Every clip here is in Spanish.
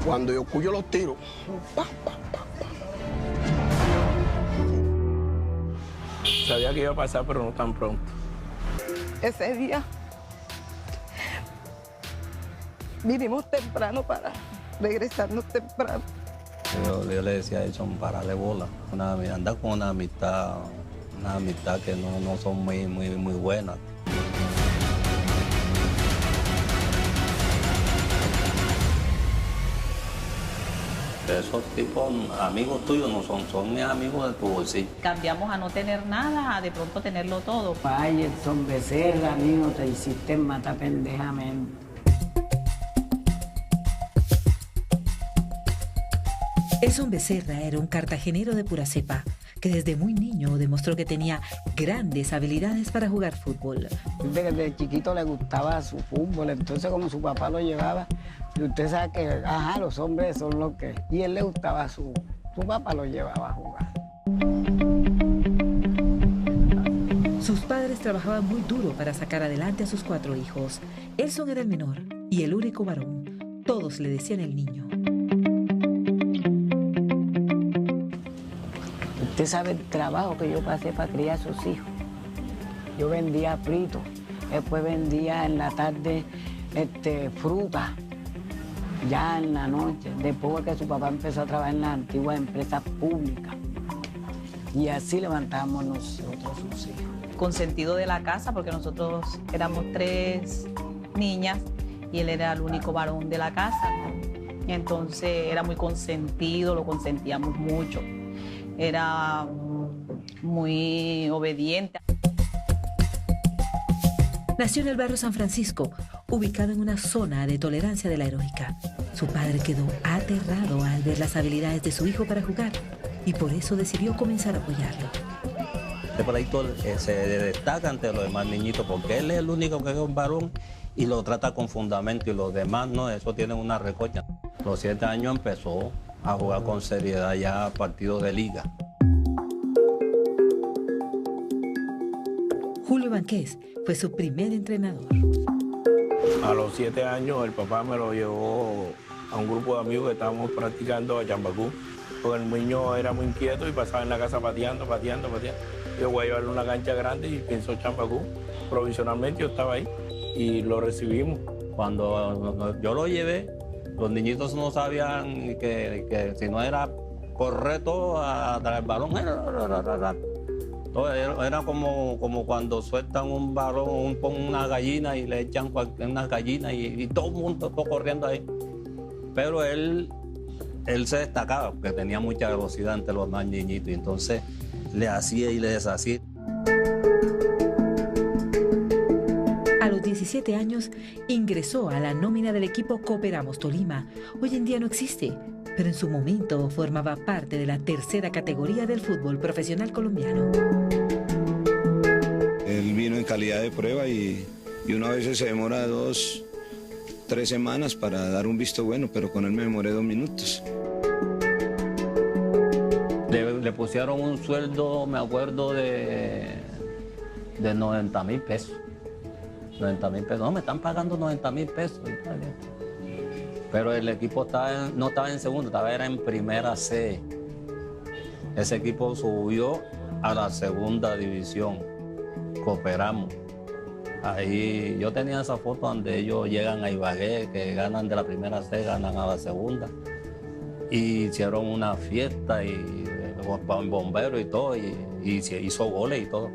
Cuando yo cuyo los tiros, pa, pa, pa, pa. Sabía que iba a pasar, pero no tan pronto. Ese día vinimos temprano para regresarnos temprano. Yo le decía a Edson, parale bola, anda con una amistad que no son muy buenas. Esos tipos, amigos tuyos no son amigos de tu bolsillo. Cambiamos a no tener nada, a de pronto tenerlo todo. Ay, Edson Becerra, mío, te hiciste matar pendejamente. Edson Becerra era un cartagenero de pura cepa, que desde muy niño demostró que tenía grandes habilidades para jugar fútbol. Desde chiquito le gustaba su fútbol, entonces como su papá lo llevaba, y usted sabe que, los hombres son los que... Y él le gustaba su papá lo llevaba a jugar. Sus padres trabajaban muy duro para sacar adelante a sus 4 hijos. Edson era el menor y el único varón. Todos le decían el niño. Usted sabe el trabajo que yo pasé para criar a sus hijos. Yo vendía fritos, después vendía en la tarde fruta, ya en la noche, después que su papá empezó a trabajar en las antiguas empresas públicas. Y así levantamos nosotros sus hijos. Consentido de la casa, porque nosotros éramos 3 niñas y él era el único varón de la casa. Entonces era muy consentido, lo consentíamos mucho. Era muy obediente. Nació en el barrio San Francisco, ubicado en una zona de tolerancia de la Heroica. Su padre quedó aterrado al ver las habilidades de su hijo para jugar y por eso decidió comenzar a apoyarlo. Por ahí se destaca ante los demás niñitos porque él es el único que es un varón y lo trata con fundamento y los demás no, eso tienen una recocha. A los 7 años empezó a jugar con seriedad ya partidos de liga. Julio Banqués fue su primer entrenador. A los 7 años el papá me lo llevó a un grupo de amigos que estábamos practicando a Chambacú, porque el niño era muy inquieto y pasaba en la casa pateando. Yo voy a llevarle una cancha grande y pensó Chambacú. Provisionalmente yo estaba ahí y lo recibimos. Cuando yo lo llevé, los niñitos no sabían que si no era correcto a dar el balón, era como cuando sueltan un balón, una gallina y le echan una gallina y todo el mundo está corriendo ahí. Pero él se destacaba porque tenía mucha velocidad entre los más niñitos y entonces le hacía y le deshacía. A los 17 años ingresó a la nómina del equipo Cooperamos Tolima. Hoy en día no existe, pero en su momento formaba parte de la tercera categoría del fútbol profesional colombiano. Él vino en calidad de prueba y uno a veces se demora 2, 3 semanas para dar un visto bueno, pero con él me demoré 2 minutos. Le pusieron un sueldo, me acuerdo, de 90.000 pesos. 90.000 pesos. No, me están pagando 90.000 pesos. Pero el equipo no estaba en segundo, era en primera C. Ese equipo subió a la segunda división. Cooperamos. Ahí yo tenía esa foto donde ellos llegan a Ibagué, que ganan de la primera C, ganan a la segunda. Y hicieron una fiesta y con bomberos y todo, y se hizo goles y todo.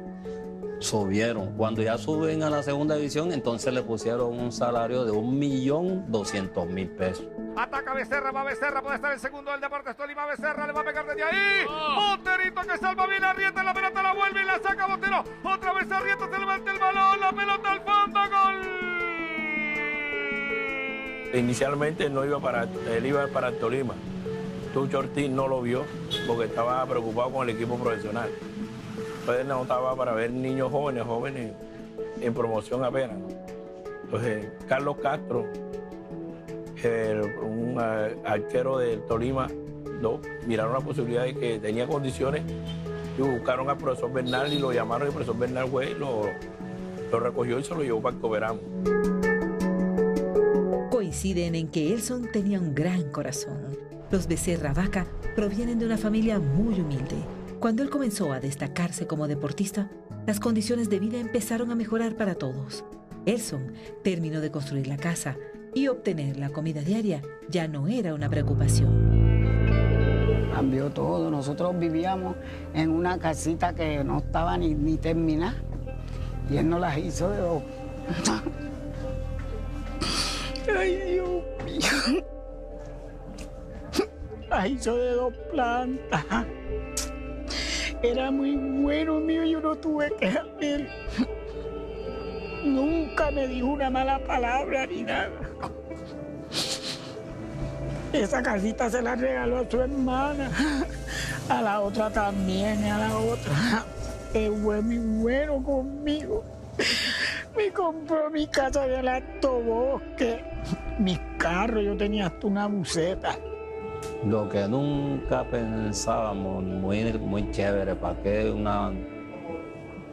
Subieron. Cuando ya suben a la segunda división, entonces le pusieron un salario de 1.200.000 pesos. Ataca Becerra, puede estar el segundo del Deportes Tolima. Becerra le va a pegar desde ahí. Boterito que salva bien, Arrieta, la pelota la vuelve y la saca Botero. Otra vez Arrieta, se levanta el balón, la pelota al fondo, gol. Inicialmente él iba para el Tolima. Tucho Ortiz no lo vio porque estaba preocupado con el equipo profesional. Entonces él no estaba para ver niños jóvenes en promoción apenas. Entonces Carlos Castro, un arquero del Tolima, miraron la posibilidad de que tenía condiciones y buscaron al profesor Bernal y lo llamaron y el profesor Bernal fue, lo recogió y se lo llevó para el Cooperamos. coinciden en que Elson tenía un gran corazón. Los Becerra Vaca provienen de una familia muy humilde. Cuando él comenzó a destacarse como deportista, las condiciones de vida empezaron a mejorar para todos. Elson terminó de construir la casa y obtener la comida diaria ya no era una preocupación. Cambió todo. Nosotros vivíamos en una casita que no estaba ni terminada y él nos las hizo de dos. Ay, Dios mío. Las hizo de 2 plantas. Era muy bueno mío, yo no tuve que hacer. Nunca me dijo una mala palabra ni nada. Esa casita se la regaló a su hermana, a la otra también, a la otra. Fue muy bueno conmigo. Me compró mi casa de Alto Bosque, mis carros, yo tenía hasta una buceta. Lo que nunca pensábamos, muy chévere, para que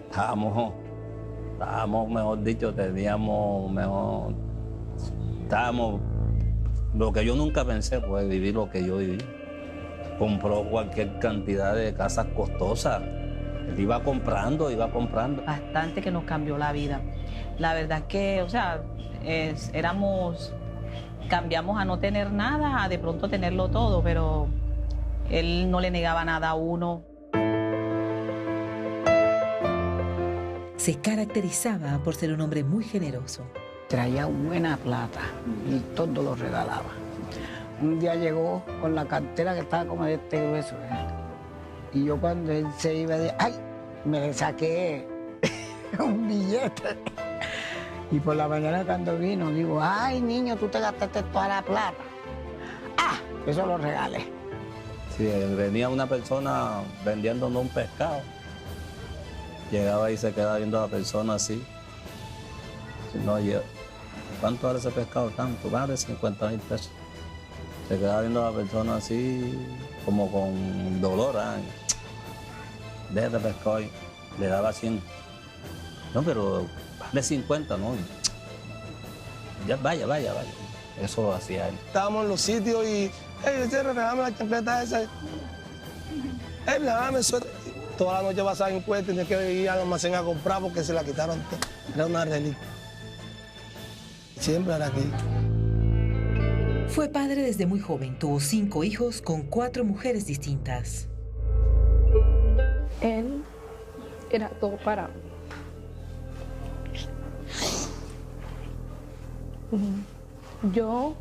estábamos, mejor dicho, lo que yo nunca pensé fue vivir lo que yo viví. Compró cualquier cantidad de casas costosas, él iba comprando. Bastante que nos cambió la vida. La verdad es que, o sea, cambiamos a no tener nada, a de pronto tenerlo todo, pero él no le negaba nada a uno. Se caracterizaba por ser un hombre muy generoso. Traía buena plata y todo lo regalaba. Un día llegó con la cartera que estaba como de este grueso, ¿verdad? Y yo cuando él se iba de ¡ay! Me le saqué un billete. Y por la mañana cuando vino, digo, ¡ay, niño, tú te gastaste toda la plata! ¡Ah! Eso lo regalé. Sí, venía una persona vendiéndonos un pescado. Llegaba y se quedaba viendo a la persona así. No, ¿cuánto vale ese pescado? Tanto, vale 50,000 pesos. Se quedaba viendo a la persona así, como con dolor. Déjate pescado ahí. Le daba 100. No, pero vale 50, ¿no? Ya, vaya. Eso lo hacía él. Estábamos en los sitios y, regálame la chancleta esa. Regálame suerte. Toda la noche pasaba en cuenta, tenía que ir al almacén a comprar porque se la quitaron toda. Era una reliquia. Siempre era aquí. Fue padre desde muy joven, tuvo 5 hijos con 4 mujeres distintas. Él era todo para mí. Yo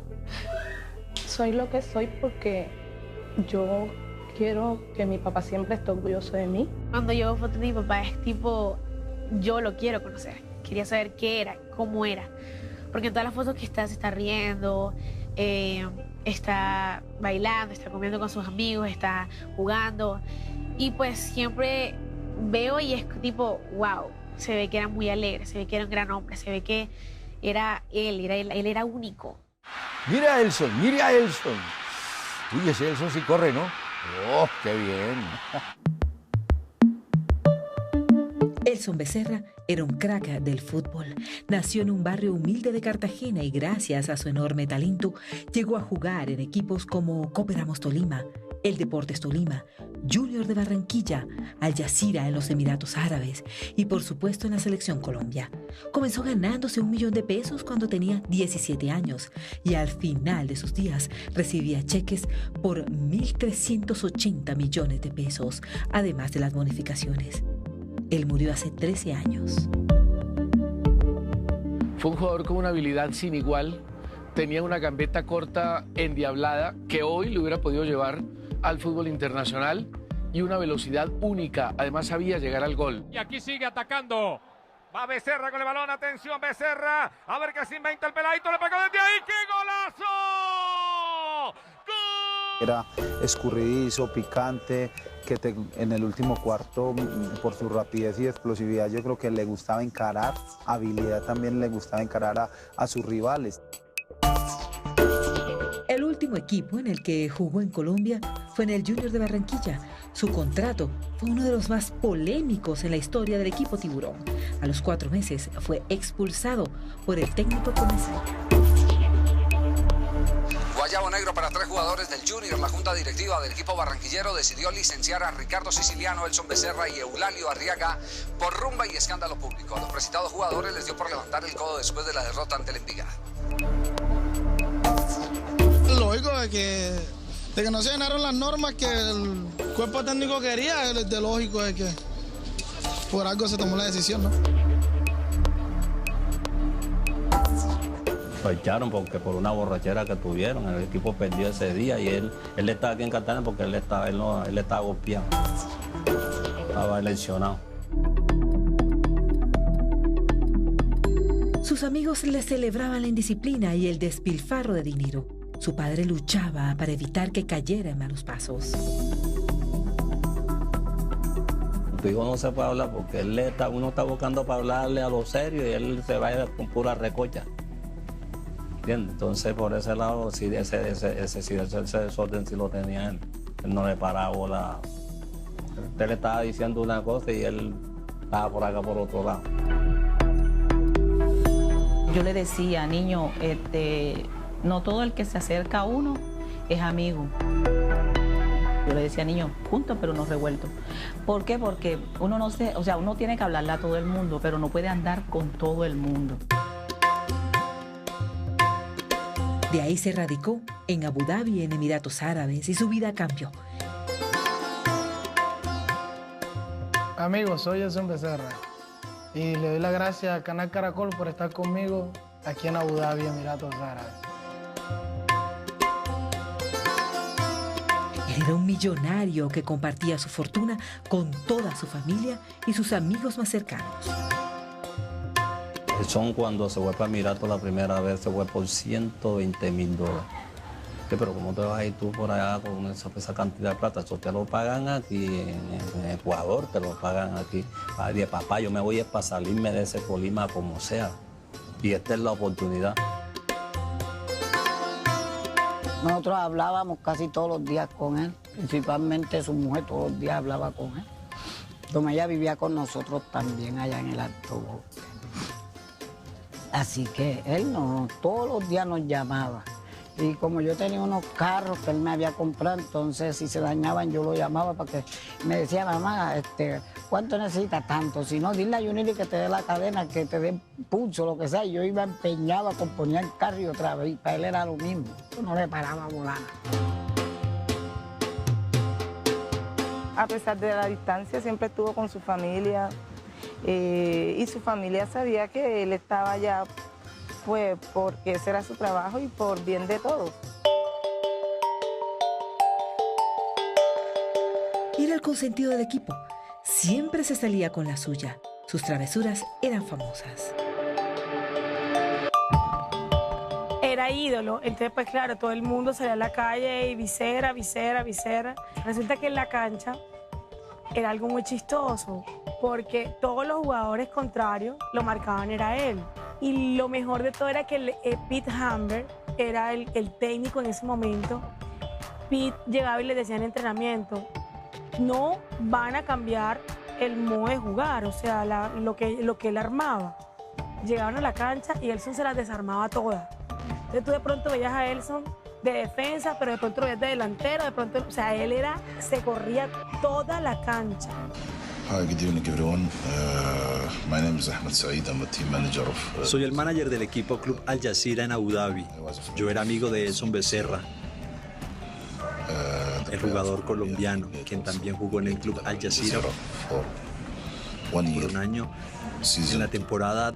soy lo que soy porque yo quiero que mi papá siempre esté orgulloso de mí. Cuando yo veo fotos de mi papá es tipo, yo lo quiero conocer. Quería saber qué era, cómo era. Porque en todas las fotos que está, se está riendo, está bailando, está comiendo con sus amigos, está jugando. Y pues siempre veo y es tipo, wow, se ve que era muy alegre, se ve que era un gran hombre, se ve que era él era único. Mira a Elson. Uy, ese Elson sí corre, ¿no? ¡Oh, qué bien! Elson Becerra era un crack del fútbol. Nació en un barrio humilde de Cartagena y gracias a su enorme talento llegó a jugar en equipos como Cooperamos Tolima, el Deportes Tolima, Junior de Barranquilla, Al Jazeera en los Emiratos Árabes y por supuesto en la Selección Colombia. Comenzó ganándose 1 millón de pesos cuando tenía 17 años y al final de sus días recibía cheques por 1.380 millones de pesos, además de las bonificaciones. Él murió hace 13 años. Fue un jugador con una habilidad sin igual, tenía una gambeta corta endiablada que hoy le hubiera podido llevar al fútbol internacional y una velocidad única, además sabía llegar al gol. Y aquí sigue atacando. Va Becerra con el balón, atención Becerra, a ver qué se inventa el peladito, le pegó desde ahí, ¡qué golazo! ¡Gol! Era escurridizo, picante, que en el último cuarto, por su rapidez y explosividad, yo creo que le gustaba encarar, habilidad también le gustaba encarar a sus rivales. El último equipo en el que jugó en Colombia fue en el Junior de Barranquilla. Su contrato fue uno de los más polémicos en la historia del equipo tiburón. A los 4 meses fue expulsado por el técnico Comesaña. Guayabo negro para 3 jugadores del Junior. La junta directiva del equipo barranquillero decidió licenciar a Ricardo Siciliano, Elson Becerra y Eulalio Arriaga por rumba y escándalo público. A los precitados jugadores les dio por levantar el codo después de la derrota ante el Envigado. Lógico de que no se llenaron las normas que el cuerpo técnico quería, es de lógico de que por algo se tomó la decisión, ¿no? Lo echaron porque por una borrachera que tuvieron, el equipo perdió ese día y él estaba aquí en Cartagena porque él estaba golpeado, estaba lesionado. Sus amigos le celebraban la indisciplina y el despilfarro de dinero. Su padre luchaba para evitar que cayera en malos pasos. Tu hijo no se puede hablar porque uno está buscando para hablarle a lo serio y él se va con pura recocha. ¿Entiendes? Entonces, por ese lado, sí, ese desorden sí lo tenía él. Él no le paraba bola. Usted le estaba diciendo una cosa y él estaba por acá por otro lado. Yo le decía, niño, no todo el que se acerca a uno es amigo. Yo le decía, niño, juntos pero no revueltos. ¿Por qué? Porque uno uno tiene que hablarle a todo el mundo, pero no puede andar con todo el mundo. De ahí se radicó en Abu Dhabi, en Emiratos Árabes, y su vida cambió. Amigos, soy Elson Becerra y le doy las gracias al Canal Caracol por estar conmigo aquí en Abu Dhabi, Emiratos Árabes. Él era un millonario que compartía su fortuna con toda su familia y sus amigos más cercanos. Son cuando se fue para Emiratos la primera vez, se fue por $120,000. Pero ¿cómo te vas a ir tú por allá con esa cantidad de plata? Eso te lo pagan aquí en Ecuador, te lo pagan aquí. Ay, papá, yo me voy para salirme de ese Colima como sea. Y esta es la oportunidad. Nosotros hablábamos casi todos los días con él, principalmente su mujer todos los días hablaba con él. Como ella vivía con nosotros también allá en el Alto Bosque. Así que él todos los días nos llamaba. Y como yo tenía unos carros que él me había comprado, entonces si se dañaban yo lo llamaba para que me decía, mamá, ¿cuánto necesitas? Tanto. Si no, dile a Yuniri que te dé la cadena, que te dé pulso, lo que sea. Y yo iba empeñado a componer el carro y otra vez. Y para él era lo mismo. Yo no le paraba a volar. A pesar de la distancia, siempre estuvo con su familia. Y su familia sabía que él estaba allá pues porque ese era su trabajo y por bien de todos. Era el consentido del equipo. Siempre se salía con la suya. Sus travesuras eran famosas. Era ídolo, entonces pues claro, todo el mundo salía a la calle y visera. Resulta que en la cancha era algo muy chistoso, porque todos los jugadores contrarios lo marcaban era él. Y lo mejor de todo era que Pete Hamber era el técnico en ese momento. Pete llegaba y le decía en entrenamiento, no van a cambiar el modo de jugar, o sea, lo que él armaba. Llegaban a la cancha y Elson se las desarmaba todas. Entonces tú de pronto veías a Elson de defensa, pero de pronto lo veías de delantero, de pronto, o sea, se corría toda la cancha. Hi, good evening everyone. My name is Ahmed Saeed. I'm a team manager of... Soy el manager del equipo Club Al Jazeera en Abu Dhabi. Yo era amigo de Elson Becerra, el jugador colombiano, quien también jugó en el Club Al Jazeera por un año. En la temporada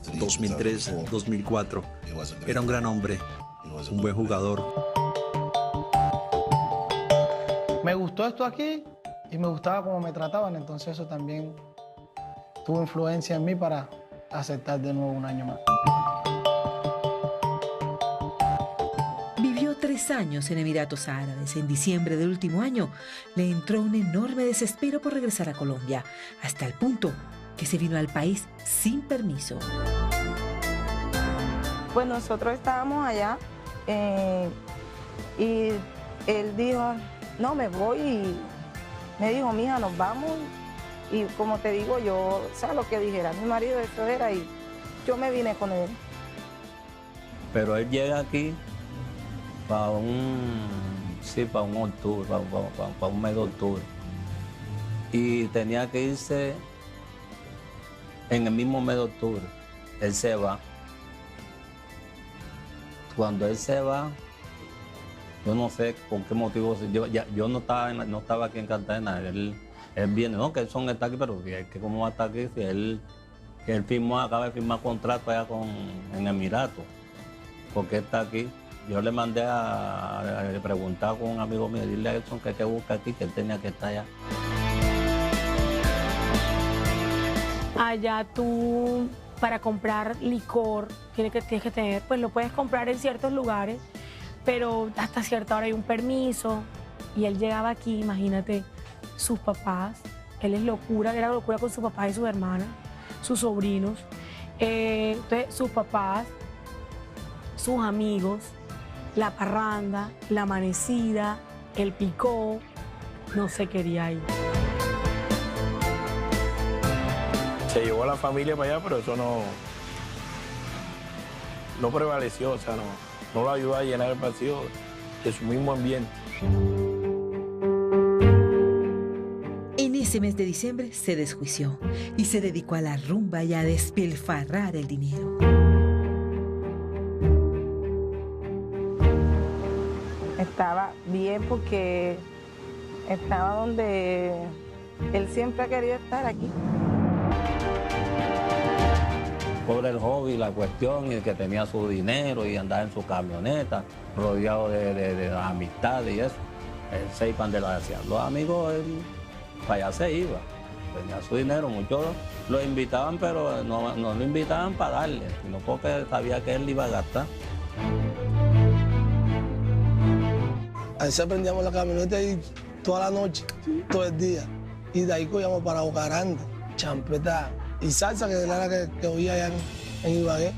2003-2004. Era un gran hombre, un buen jugador. Me gustó esto aquí y me gustaba cómo me trataban, entonces eso también tuvo influencia en mí para aceptar de nuevo un año más. Vivió 3 años en Emiratos Árabes. En diciembre del último año le entró un enorme desespero por regresar a Colombia, hasta el punto que se vino al país sin permiso. Pues nosotros estábamos allá y él dijo, no, me voy, y me dijo, mija, nos vamos. Y como te digo, yo, o sea, lo que dijera mi marido, eso era, y yo me vine con él. Pero él llega aquí para un octubre, para un mes de octubre. Y tenía que irse en el mismo mes de octubre. Él se va. Cuando él se va, yo no sé por qué motivo, yo no estaba aquí en Cartagena, él viene, no, que Elson está aquí, pero que cómo va a estar aquí si él acaba de firmar contrato allá en Emiratos, ¿por qué está aquí? Yo le mandé a preguntar con un amigo mío, dile a Elson que busca aquí, que él tenía que estar allá. Allá tú, para comprar licor, tienes que tener, pues lo puedes comprar en ciertos lugares, pero hasta cierta hora hay un permiso. Y él llegaba aquí, imagínate, sus papás, era locura con sus papás y sus hermanas, sus sobrinos, entonces sus papás, sus amigos, la parranda, la amanecida, el picó, no se quería ir. Se llevó a la familia para allá, pero eso no prevaleció, o sea, no lo ayudó a llenar el vacío de su mismo ambiente. En ese mes de diciembre se desjuició y se dedicó a la rumba y a despilfarrar el dinero. Estaba bien porque estaba donde él siempre ha querido estar, aquí. Por el hobby, la cuestión, y que tenía su dinero y andaba en su camioneta, rodeado de amistades y eso. Él se iban de lo hacían. Los amigos, él para allá se iba. Tenía su dinero, muchos lo invitaban, pero no lo invitaban para darle, sino porque sabía que él iba a gastar. A veces prendíamos la camioneta y toda la noche, todo el día. Y de ahí cogíamos para Boca Grande, champeta y salsa, que era la que oía allá en Ibagué.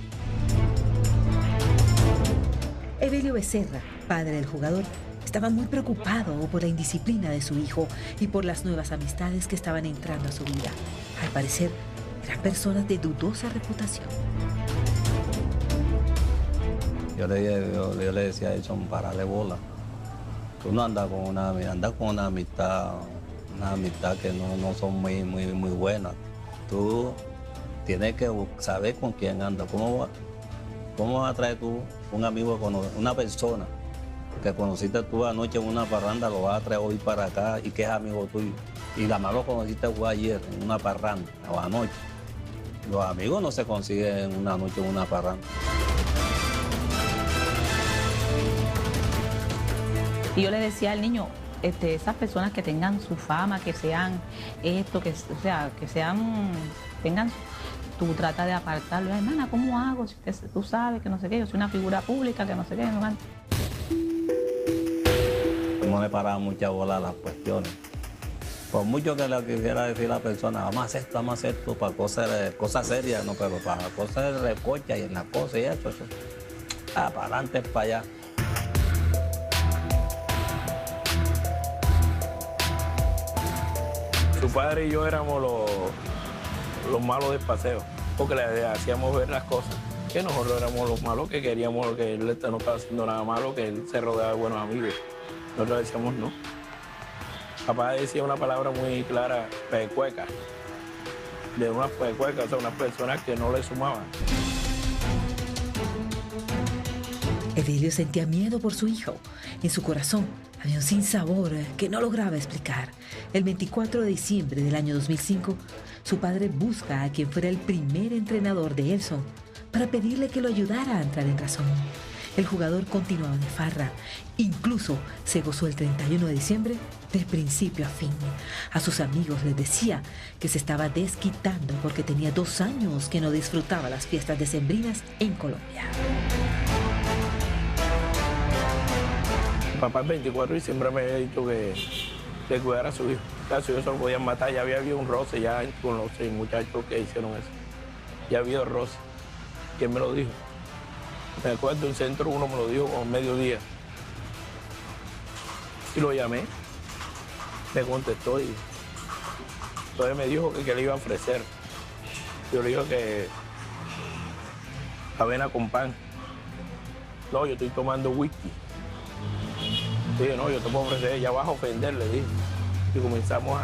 Evelio Becerra, padre del jugador, estaba muy preocupado por la indisciplina de su hijo y por las nuevas amistades que estaban entrando a su vida. Al parecer, eran personas de dudosa reputación. Yo le decía a Edson, párale bola. Tú no andas con una amistad que no son muy buenas. Tú tienes que saber con quién andas. ¿Cómo vas a traer tú un amigo, una persona que conociste tú anoche en una parranda, lo vas a traer hoy para acá y que es amigo tuyo? Y la más lo conociste fue ayer en una parranda o anoche. Los amigos no se consiguen una noche en una parranda. Y yo le decía al niño, esas personas que tengan su fama, que sean esto, tú trata de apartarlo. Hermana, ¿cómo hago? Si tú sabes que no sé qué, yo soy una figura pública, que no sé qué. No le paraba mucha bola a las cuestiones. Por mucho que le quisiera decir a la persona, vamos a hacer esto para cosas serias, no, pero para cosas de recocha y en las cosas y eso. Para adelante, para allá. Su padre y yo éramos los malos del paseo, porque le hacíamos ver las cosas, que nosotros éramos los malos, que queríamos que él no estaba haciendo nada malo, que él se rodeaba de buenos amigos. Nosotros decíamos no. Papá decía una palabra muy clara, pecueca, de unas pecuecas, o sea, unas personas que no le sumaban. Evelio sentía miedo por su hijo. En su corazón había un sinsabor que no lograba explicar. El 24 de diciembre del año 2005, su padre busca a quien fuera el primer entrenador de Elson para pedirle que lo ayudara a entrar en razón. El jugador continuaba de farra. Incluso se gozó el 31 de diciembre de principio a fin. A sus amigos les decía que se estaba desquitando porque tenía 2 años que no disfrutaba las fiestas decembrinas en Colombia. Papá el 24 de diciembre me había dicho que cuidara a su hijo. Claro, su hijo se lo podían matar, ya había habido un roce ya con los 6 muchachos que hicieron eso. Ya había habido roce. ¿Quién me lo dijo? Me acuerdo, el Centro 1 me lo dijo como mediodía. Y lo llamé, me contestó y entonces me dijo que le iba a ofrecer. Yo le dije que avena con pan. No, yo estoy tomando whisky. Dije, no, yo te puedo ofrecer, ella vas a ofender, le dije. Y comenzamos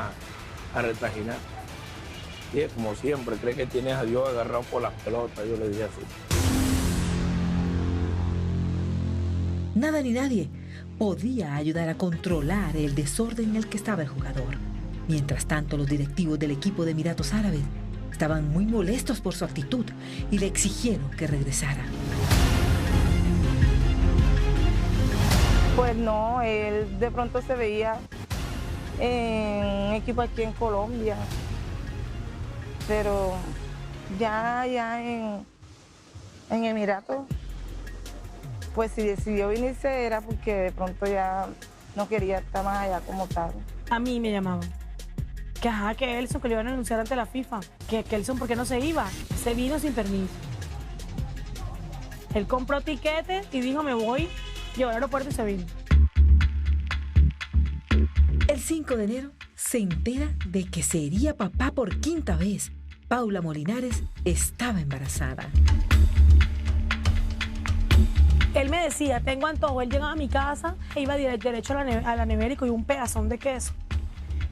a retraginar. Dije, como siempre, cree que tienes a Dios agarrado por las pelotas, yo le dije así. Nada ni nadie podía ayudar a controlar el desorden en el que estaba el jugador. Mientras tanto, los directivos del equipo de Emiratos Árabes estaban muy molestos por su actitud y le exigieron que regresara. Pues no, él de pronto se veía en un equipo aquí en Colombia, pero ya en Emiratos, pues si decidió venirse era porque de pronto ya no quería estar más allá como tal. A mí me llamaban. Que ajá, que Elson, que le iban a anunciar ante la FIFA. Que Elson, ¿por qué no se iba? Se vino sin permiso. Él compró tiquetes y dijo, me voy, llegó al aeropuerto y se vino. El 5 de enero se entera de que sería papá por quinta vez. Paula Molinares estaba embarazada. Él me decía, tengo antojo. Él llegaba a mi casa e iba derecho a la nevera y cogía un pedazón de queso.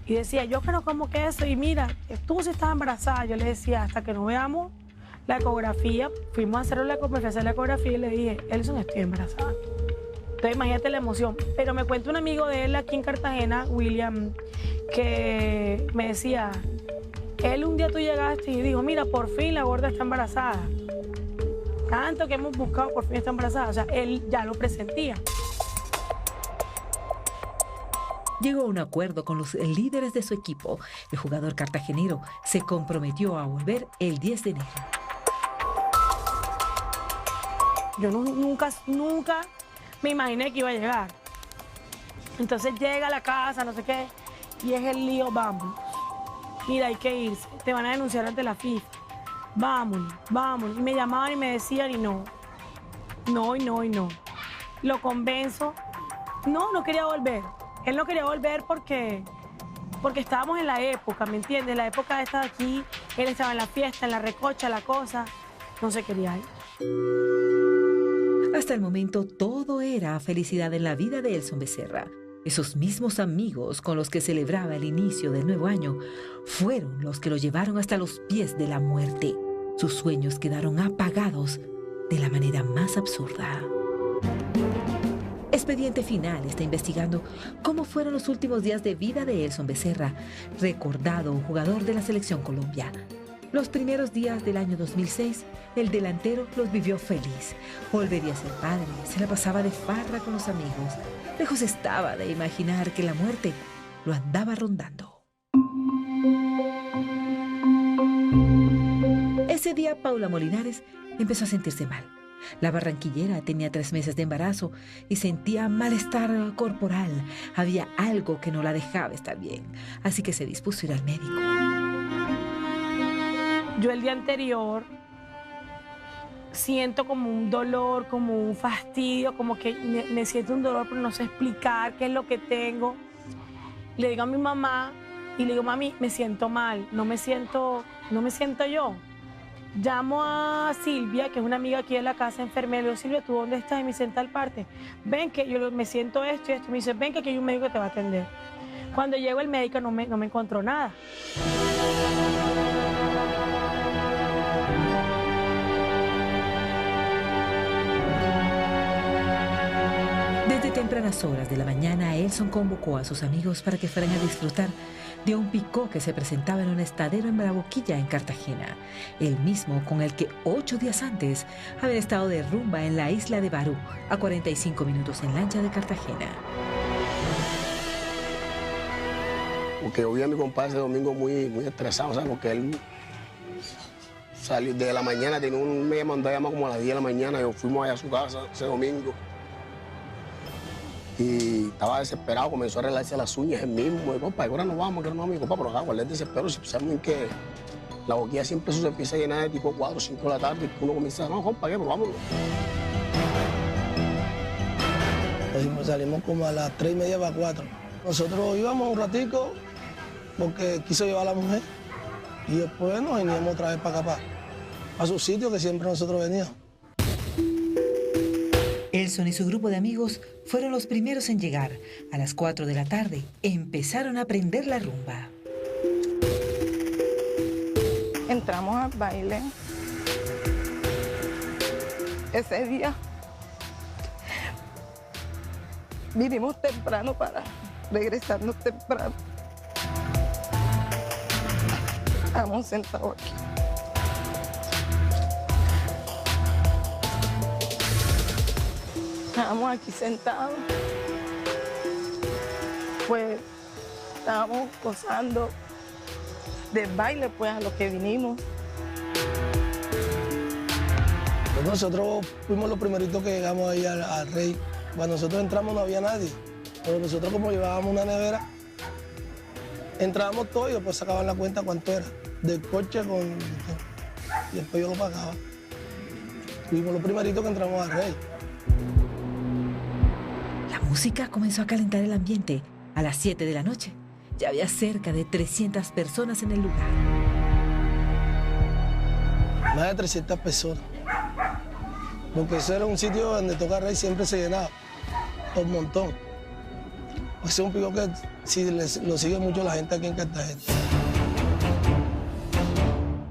Y decía, yo que no como queso. Y mira, tú sí estás embarazada. Yo le decía, hasta que no veamos la ecografía. Fuimos a hacer la ecografía y le dije, Elson, estoy embarazada. Entonces imagínate la emoción. Pero me cuenta un amigo de él aquí en Cartagena, William, que me decía, él un día tú llegaste y dijo, mira, por fin la gorda está embarazada. Tanto que hemos buscado, por fin está embarazada. O sea, él ya lo presentía. Llegó a un acuerdo con los líderes de su equipo. El jugador cartagenero se comprometió a volver el 10 de enero. Yo nunca me imaginé que iba a llegar. Entonces llega a la casa, no sé qué, y es el lío, vamos. Mira, hay que irse, te van a denunciar ante la FIFA. Vámonos, vámonos. Y me llamaban y me decían y no. No, y no, y no. Lo convenzo. No quería volver. Él no quería volver porque estábamos en la época, ¿me entiendes? La época de estar aquí, él estaba en la fiesta, en la recocha, la cosa. No se quería ir. Hasta el momento todo era felicidad en la vida de Elson Becerra. Esos mismos amigos con los que celebraba el inicio del nuevo año fueron los que lo llevaron hasta los pies de la muerte. Sus sueños quedaron apagados de la manera más absurda. Expediente Final está investigando cómo fueron los últimos días de vida de Elson Becerra, recordado jugador de la Selección Colombia. Los primeros días del año 2006, el delantero los vivió feliz. Volvería a ser padre, se la pasaba de farra con los amigos. Lejos estaba de imaginar que la muerte lo andaba rondando. Ese día, Paula Molinares empezó a sentirse mal. La barranquillera tenía 3 meses de embarazo y sentía malestar corporal. Había algo que no la dejaba estar bien, así que se dispuso a ir al médico. Yo el día anterior siento como un dolor, como un fastidio, como que me siento un dolor, pero no sé explicar qué es lo que tengo. Le digo a mi mamá y le digo, mami, me siento mal, no me siento yo. Llamo a Silvia, que es una amiga aquí de la casa, enfermera. Le digo, Silvia, ¿tú dónde estás? Y me dice, en tal parte. Ven que yo me siento esto y esto. Me dice, ven que aquí hay un médico que te va a atender. Cuando llego el médico no me encontró nada. Desde tempranas horas de la mañana, Elson convocó a sus amigos para que fueran a disfrutar de un picó que se presentaba en un estadero en Barranquilla, en Cartagena, el mismo con el que 8 días antes había estado de rumba en la isla de Barú, a 45 minutos en lancha de Cartagena. Porque yo vi a mi compadre ese domingo muy estresado, ¿sabes? Porque él salió de la mañana, me mandó a llamar como a las 10 de la mañana, y fuimos allá a su casa ese domingo. Y estaba desesperado, comenzó a arreglarse las uñas él mismo. Y, compa, ahora no vamos, mi compa, pero ¿cuál es el desespero? Si saben que la boquilla siempre se empieza a llenar de tipo 4 o 5 de la tarde, y uno comienza, no, compa, ¿qué? Pero vámonos. Salimos como a las 3:30 para 4. Nosotros íbamos un ratico porque quiso llevar a la mujer. Y después nos veníamos otra vez para acá, para su sitio que siempre nosotros veníamos. El Elson y su grupo de amigos fueron los primeros en llegar. A las 4 de la tarde empezaron a prender la rumba. Entramos al baile. Ese día vinimos temprano para regresarnos temprano. Estamos sentados aquí. Estábamos aquí sentados. Pues estábamos gozando del baile, pues a lo que vinimos. Nosotros fuimos los primeritos que llegamos ahí al Rey. Cuando nosotros entramos no había nadie, pero nosotros como llevábamos una nevera, entrábamos todos y después sacaban la cuenta cuánto era, del coche y después yo lo pagaba. Fuimos los primeritos que entramos al Rey. La música comenzó a calentar el ambiente. A las 7 de la noche ya había cerca de 300 personas en el lugar. Más de 300 personas. Porque eso era un sitio donde toca Rey siempre se llenaba, un montón. Pues es un pico que sí, lo sigue mucho la gente aquí en Cartagena.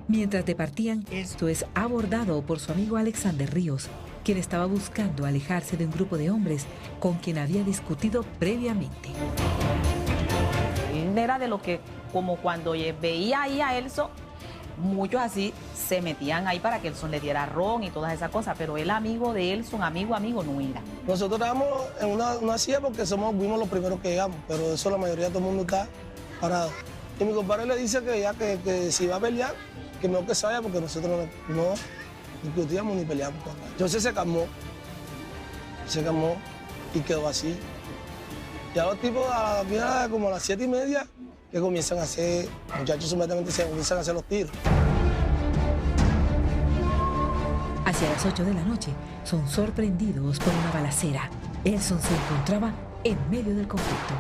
Mientras departían, esto es abordado por su amigo Alexander Ríos, quien estaba buscando alejarse de un grupo de hombres con quien había discutido previamente. Él era de lo que, como cuando veía ahí a Elson, muchos así se metían ahí para que Elson le diera ron y todas esas cosas, pero el amigo de Elson, amigo no era. Nosotros estábamos en una silla porque fuimos los primeros que llegamos, pero eso la mayoría de todo el mundo está parado. Y mi compadre le dice que ya que si va a pelear, que mejor que se vaya porque nosotros no discutíamos ni peleamos. Entonces se calmó y quedó así. Ya los tipos como a las 7:30 que comienzan a hacer, muchachos supuestamente se comienzan a hacer los tiros. Hacia las 8 de la noche son sorprendidos por una balacera. Elson se encontraba en medio del conflicto.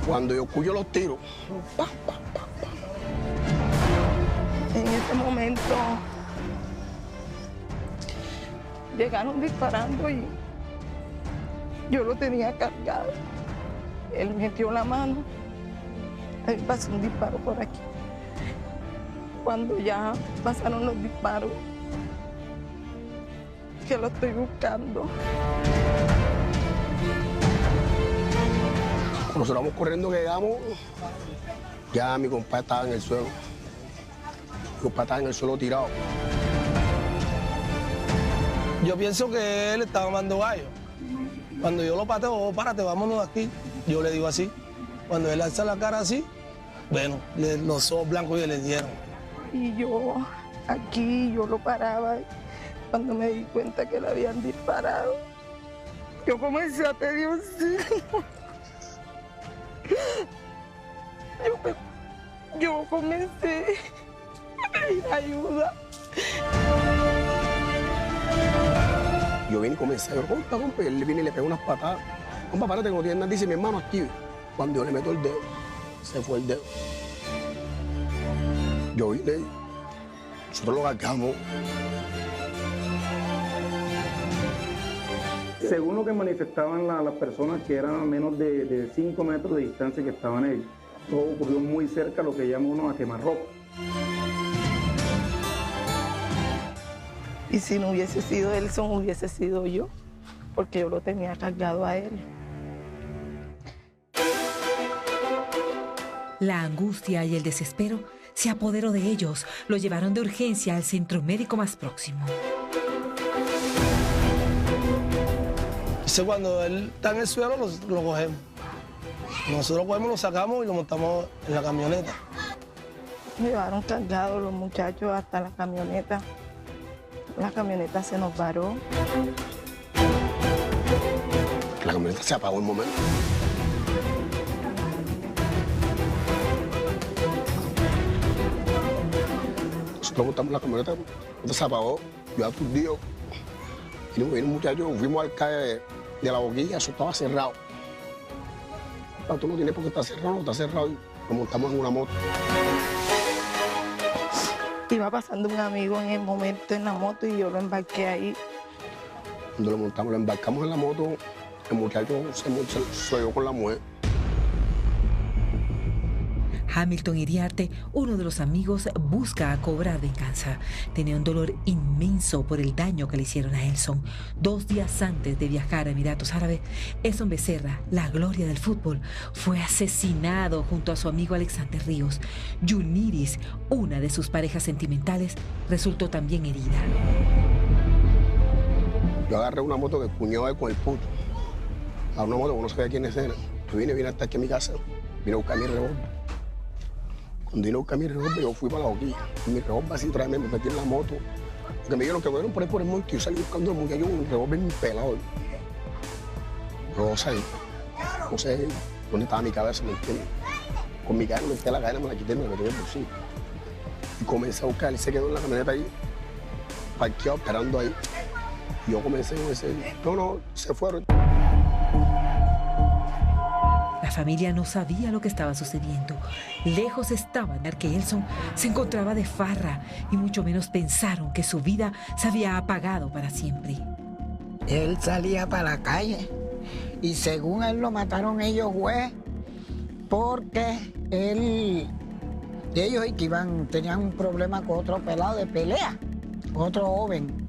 Cuando yo escucho los tiros, ¡pam, pam, pam, pam! En ese momento llegaron disparando y yo lo tenía cargado. Él metió la mano, ahí pasó un disparo por aquí. Cuando ya pasaron los disparos, que lo estoy buscando. Cuando nosotros vamos corriendo, que llegamos, ya mi compadre estaba en el suelo. Mi compadre estaba en el suelo tirado. Yo pienso que él estaba mandando gallo. Cuando yo lo pateo, oh, párate, vámonos de aquí. Yo le digo así. Cuando él alza la cara así, bueno, los ojos blancos ya le dieron. Y yo aquí, yo lo paraba. Cuando me di cuenta que le habían disparado, yo comencé a pedir auxilio. Yo comencé a pedir ayuda. Yo vine y comencé a decir, compa, él viene y le pega unas patadas. Compa, párate, que no tiene nada, dice mi hermano aquí. Cuando yo le meto el dedo, se fue el dedo. Yo vine, nosotros lo cargamos. Según lo que manifestaban las personas que eran a menos de 5 metros de distancia que estaban ellos, todo ocurrió muy cerca, lo que llama uno a quemarropa. Y si no hubiese sido Elson, hubiese sido yo, porque yo lo tenía cargado a él. La angustia y el desespero se apoderó de ellos. Lo llevaron de urgencia al centro médico más próximo. Cuando él está en el suelo, lo cogemos. Nosotros lo cogemos, lo sacamos y lo montamos en la camioneta. Me llevaron cargados los muchachos hasta la camioneta. La camioneta se nos paró. La camioneta se apagó un momento. Nosotros montamos la camioneta, se apagó, yo aturdido. Y vino un muchacho, fuimos al calle de la boquilla, eso estaba cerrado. Tú no tienes por qué estar cerrado, no está cerrado. Y lo montamos en una moto. Iba pasando un amigo en el momento en la moto y yo lo embarqué ahí. Cuando lo montamos, lo embarcamos en la moto, el muchacho se subió con la mujer. Hamilton Iriarte, uno de los amigos, busca cobrar venganza. Tenía un dolor inmenso por el daño que le hicieron a Elson. 2 días antes de viajar a Emiratos Árabes, Elson Becerra, la gloria del fútbol, fue asesinado junto a su amigo Alexander Ríos. Yuniris, una de sus parejas sentimentales, resultó también herida. Yo agarré una moto que cuñó con el puto. A una moto que no sabía quiénes eran. Yo vine hasta aquí a mi casa, vine a buscar mi revólver. Cuando vine a buscar mi revólver, yo fui para la boquilla. Mi revólver así otra vez me metí en la moto. Porque me dijeron que fueron por ahí por el monte y yo salí buscando al muchacho con un revólver pelado. No sé dónde estaba mi cabeza, ¿me entiendes? Con mi cadena, me metí la cadena, me la quité y me la metí en el bolsillo. Y comencé a buscar, él se quedó en la camioneta ahí, parqueado, esperando ahí. Y yo comencé a decir, no, se fueron. La familia no sabía lo que estaba sucediendo. Lejos estaban de que Elson se encontraba de farra y mucho menos pensaron que su vida se había apagado para siempre. Él salía para la calle y según él lo mataron ellos, güey, porque ellos tenían un problema con otro pelado de pelea, otro joven.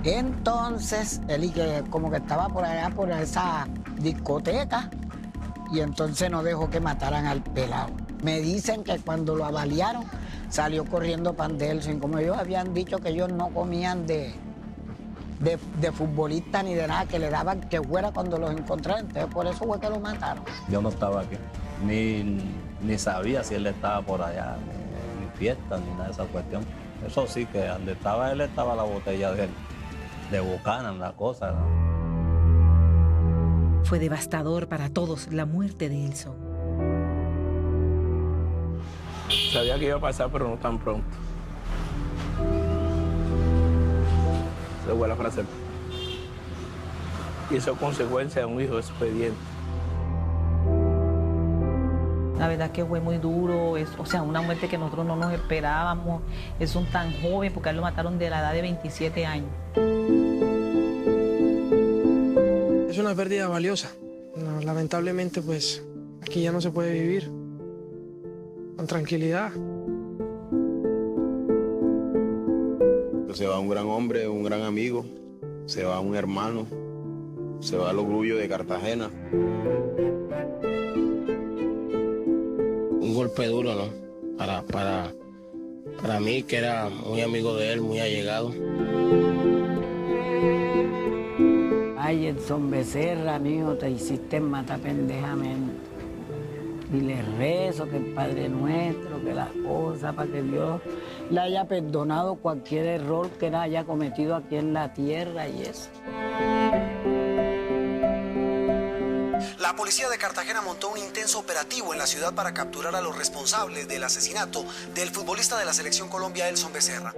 Entonces, él como que estaba por allá, por esa discoteca, y entonces no dejó que mataran al pelado. Me dicen que cuando lo avaliaron, salió corriendo pan de Elson. Como ellos habían dicho que ellos no comían de futbolista ni de nada, que le daban que fuera cuando los encontraron. Entonces por eso fue que lo mataron. Yo no estaba aquí, ni sabía si él estaba por allá, ni fiesta, ni nada de esa cuestión. Eso sí, que donde estaba él estaba la botella de Buchanan, la cosa, ¿no? Fue devastador para todos la muerte de Elson. Sabía que iba a pasar, pero no tan pronto. Esa fue la frase. Y eso es consecuencia de un hijo desobediente. La verdad que fue muy duro, una muerte que nosotros no nos esperábamos. Es un tan joven, porque a él lo mataron de la edad de 27 años. Es una pérdida valiosa. No, lamentablemente, pues, aquí ya no se puede vivir con tranquilidad. Se va un gran hombre, un gran amigo, se va un hermano, se va el orgullo de Cartagena. Un golpe duro, ¿no? Para mí, que era muy amigo de él, muy allegado. Ay, Elson Becerra, mijo, te hiciste matar pendejamente. Y le rezo que el Padre Nuestro, que las cosas, para que Dios le haya perdonado cualquier error que él haya cometido aquí en la tierra y eso. La policía de Cartagena montó un intenso operativo en la ciudad para capturar a los responsables del asesinato del futbolista de la Selección Colombia, Elson Becerra.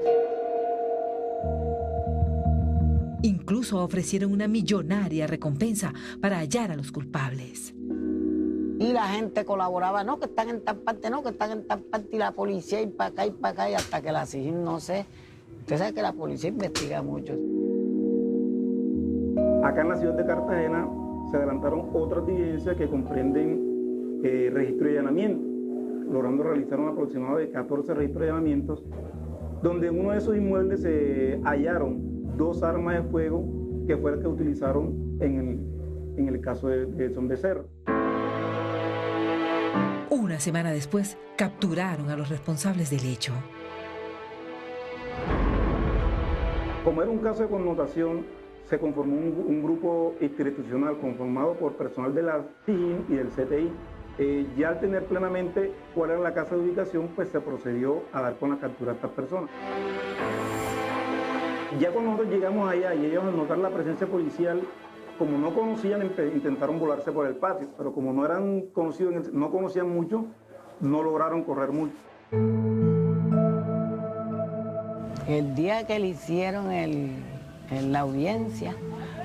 Incluso ofrecieron una millonaria recompensa para hallar a los culpables. Y la gente colaboraba, no, que están en tal parte, no, que están en tal parte, y la policía y para acá, y hasta que la SIGIN, no sé. Usted sabe que la policía investiga mucho. Acá en la ciudad de Cartagena se adelantaron otras diligencias que comprenden registro y allanamiento, logrando realizar un aproximado de 14 registros y allanamientos, donde en uno de esos inmuebles se hallaron 2 armas de fuego que fue el que utilizaron en el caso de Elson Becerra. Una semana después, capturaron a los responsables del hecho. Como era un caso de connotación, se conformó un grupo institucional conformado por personal de la SIGIN y del CTI. Ya al tener plenamente cuál era la casa de ubicación, pues se procedió a dar con la captura de estas personas. Ya cuando nosotros llegamos allá y ellos al notar la presencia policial, como no conocían, intentaron volarse por el patio, pero como no eran conocidos, no conocían mucho, no lograron correr mucho. El día que le hicieron en la audiencia,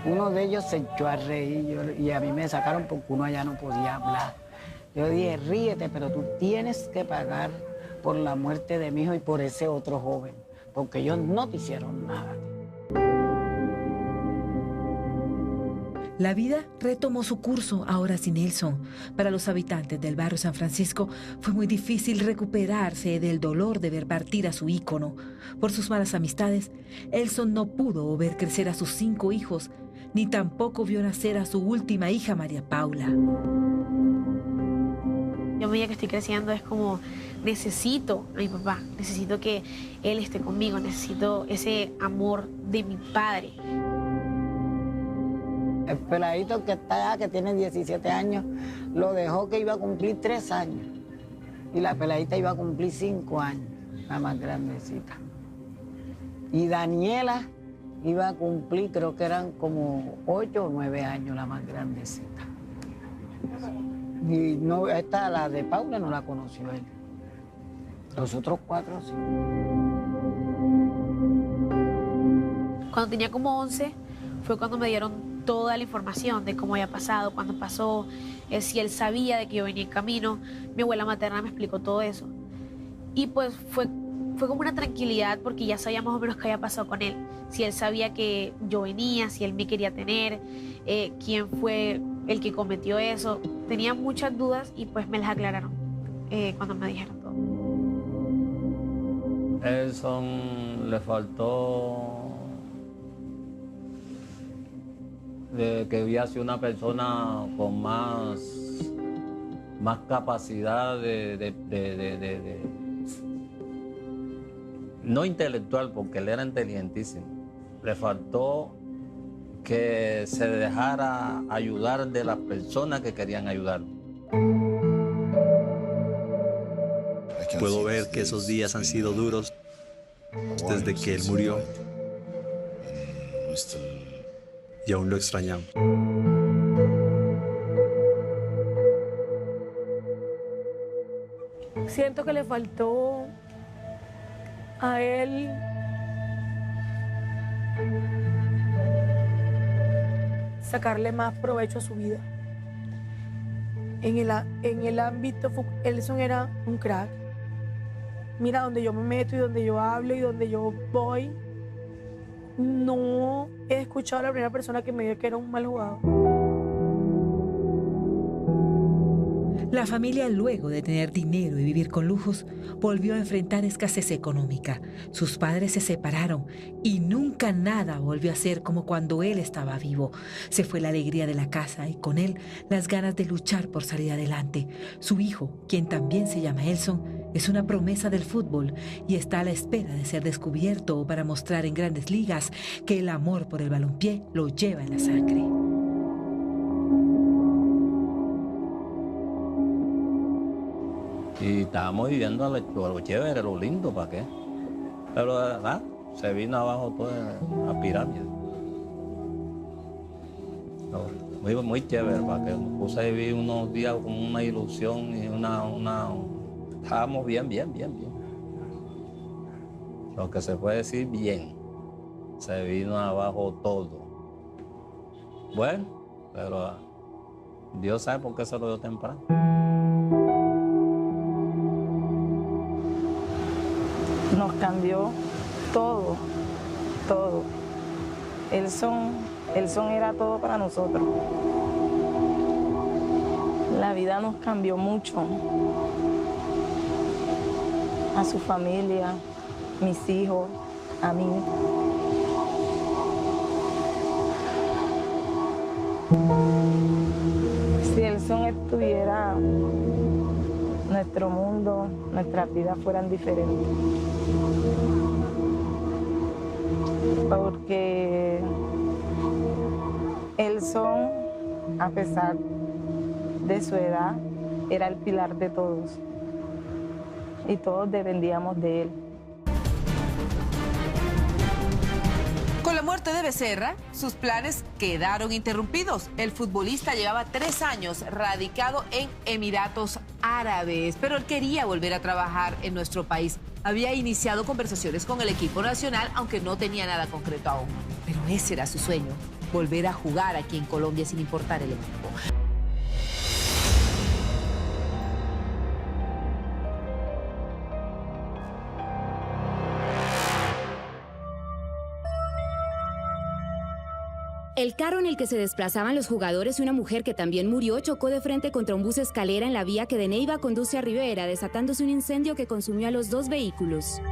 uno de ellos se echó a reír y a mí me sacaron porque uno allá no podía hablar. Yo dije, ríete, pero tú tienes que pagar por la muerte de mi hijo y por ese otro joven, porque ellos no te hicieron nada. La vida retomó su curso ahora sin Elson. Para los habitantes del barrio San Francisco fue muy difícil recuperarse del dolor de ver partir a su ícono. Por sus malas amistades, Elson no pudo ver crecer a sus 5 hijos, ni tampoco vio nacer a su última hija, María Paula. Yo a medida que estoy creciendo es como necesito a mi papá, necesito que él esté conmigo, necesito ese amor de mi padre. El peladito que está allá, que tiene 17 años, lo dejó que iba a cumplir 3 años. Y la peladita iba a cumplir 5 años, la más grandecita. Y Daniela iba a cumplir, creo que eran como 8 o 9 años, la más grandecita. Y no, esta, la de Paula, no la conoció él. Los otros 4 sí. Cuando tenía como 11, fue cuando me dieron toda la información de cómo había pasado, cuándo pasó, si él sabía de que yo venía en camino. Mi abuela materna me explicó todo eso. Y pues fue como una tranquilidad porque ya sabía más o menos qué había pasado con él. Si él sabía que yo venía, si él me quería tener, quién fue el que cometió eso. Tenía muchas dudas y pues me las aclararon cuando me dijeron todo. Elson le faltó de que había sido una persona con más capacidad no intelectual, porque él era inteligentísimo. Le faltó que se dejara ayudar de las personas que querían ayudarlo. Puedo ver que esos días han sido duros desde que él murió. Y aún lo extrañamos. Siento que le faltó a él sacarle más provecho a su vida. En el ámbito, Elson era un crack. Mira, donde yo me meto y donde yo hablo y donde yo voy, no he escuchado a la primera persona que me diga que era un mal jugador. La familia, luego de tener dinero y vivir con lujos, volvió a enfrentar escasez económica. Sus padres se separaron y nunca nada volvió a ser como cuando él estaba vivo. Se fue la alegría de la casa y con él las ganas de luchar por salir adelante. Su hijo, quien también se llama Elson, es una promesa del fútbol y está a la espera de ser descubierto para mostrar en Grandes Ligas que el amor por el balompié lo lleva en la sangre. Y estábamos viviendo lo chévere, lo lindo, ¿para qué? Pero de verdad, se vino abajo toda la pirámide. Muy chévere, ¿para qué? Me puse a vivir unos días con una ilusión y estábamos bien. Lo que se puede decir bien. Se vino abajo todo. Bueno, pero Dios sabe por qué se lo dio temprano. Nos cambió todo. Elson era todo para nosotros. La vida nos cambió mucho. A su familia, mis hijos, a mí. Si Elson estuviera, nuestro mundo, nuestras vidas fueran diferentes. Porque Elson, a pesar de su edad, era el pilar de todos. Y todos dependíamos de él. Con la muerte de Becerra, sus planes quedaron interrumpidos. El futbolista llevaba 3 años radicado en Emiratos Árabes, pero él quería volver a trabajar en nuestro país. Había iniciado conversaciones con el equipo nacional, aunque no tenía nada concreto aún. Pero ese era su sueño, volver a jugar aquí en Colombia sin importar el equipo. El carro en el que se desplazaban los jugadores y una mujer que también murió chocó de frente contra un bus escalera en la vía que de Neiva conduce a Rivera, desatándose un incendio que consumió a los 2 vehículos.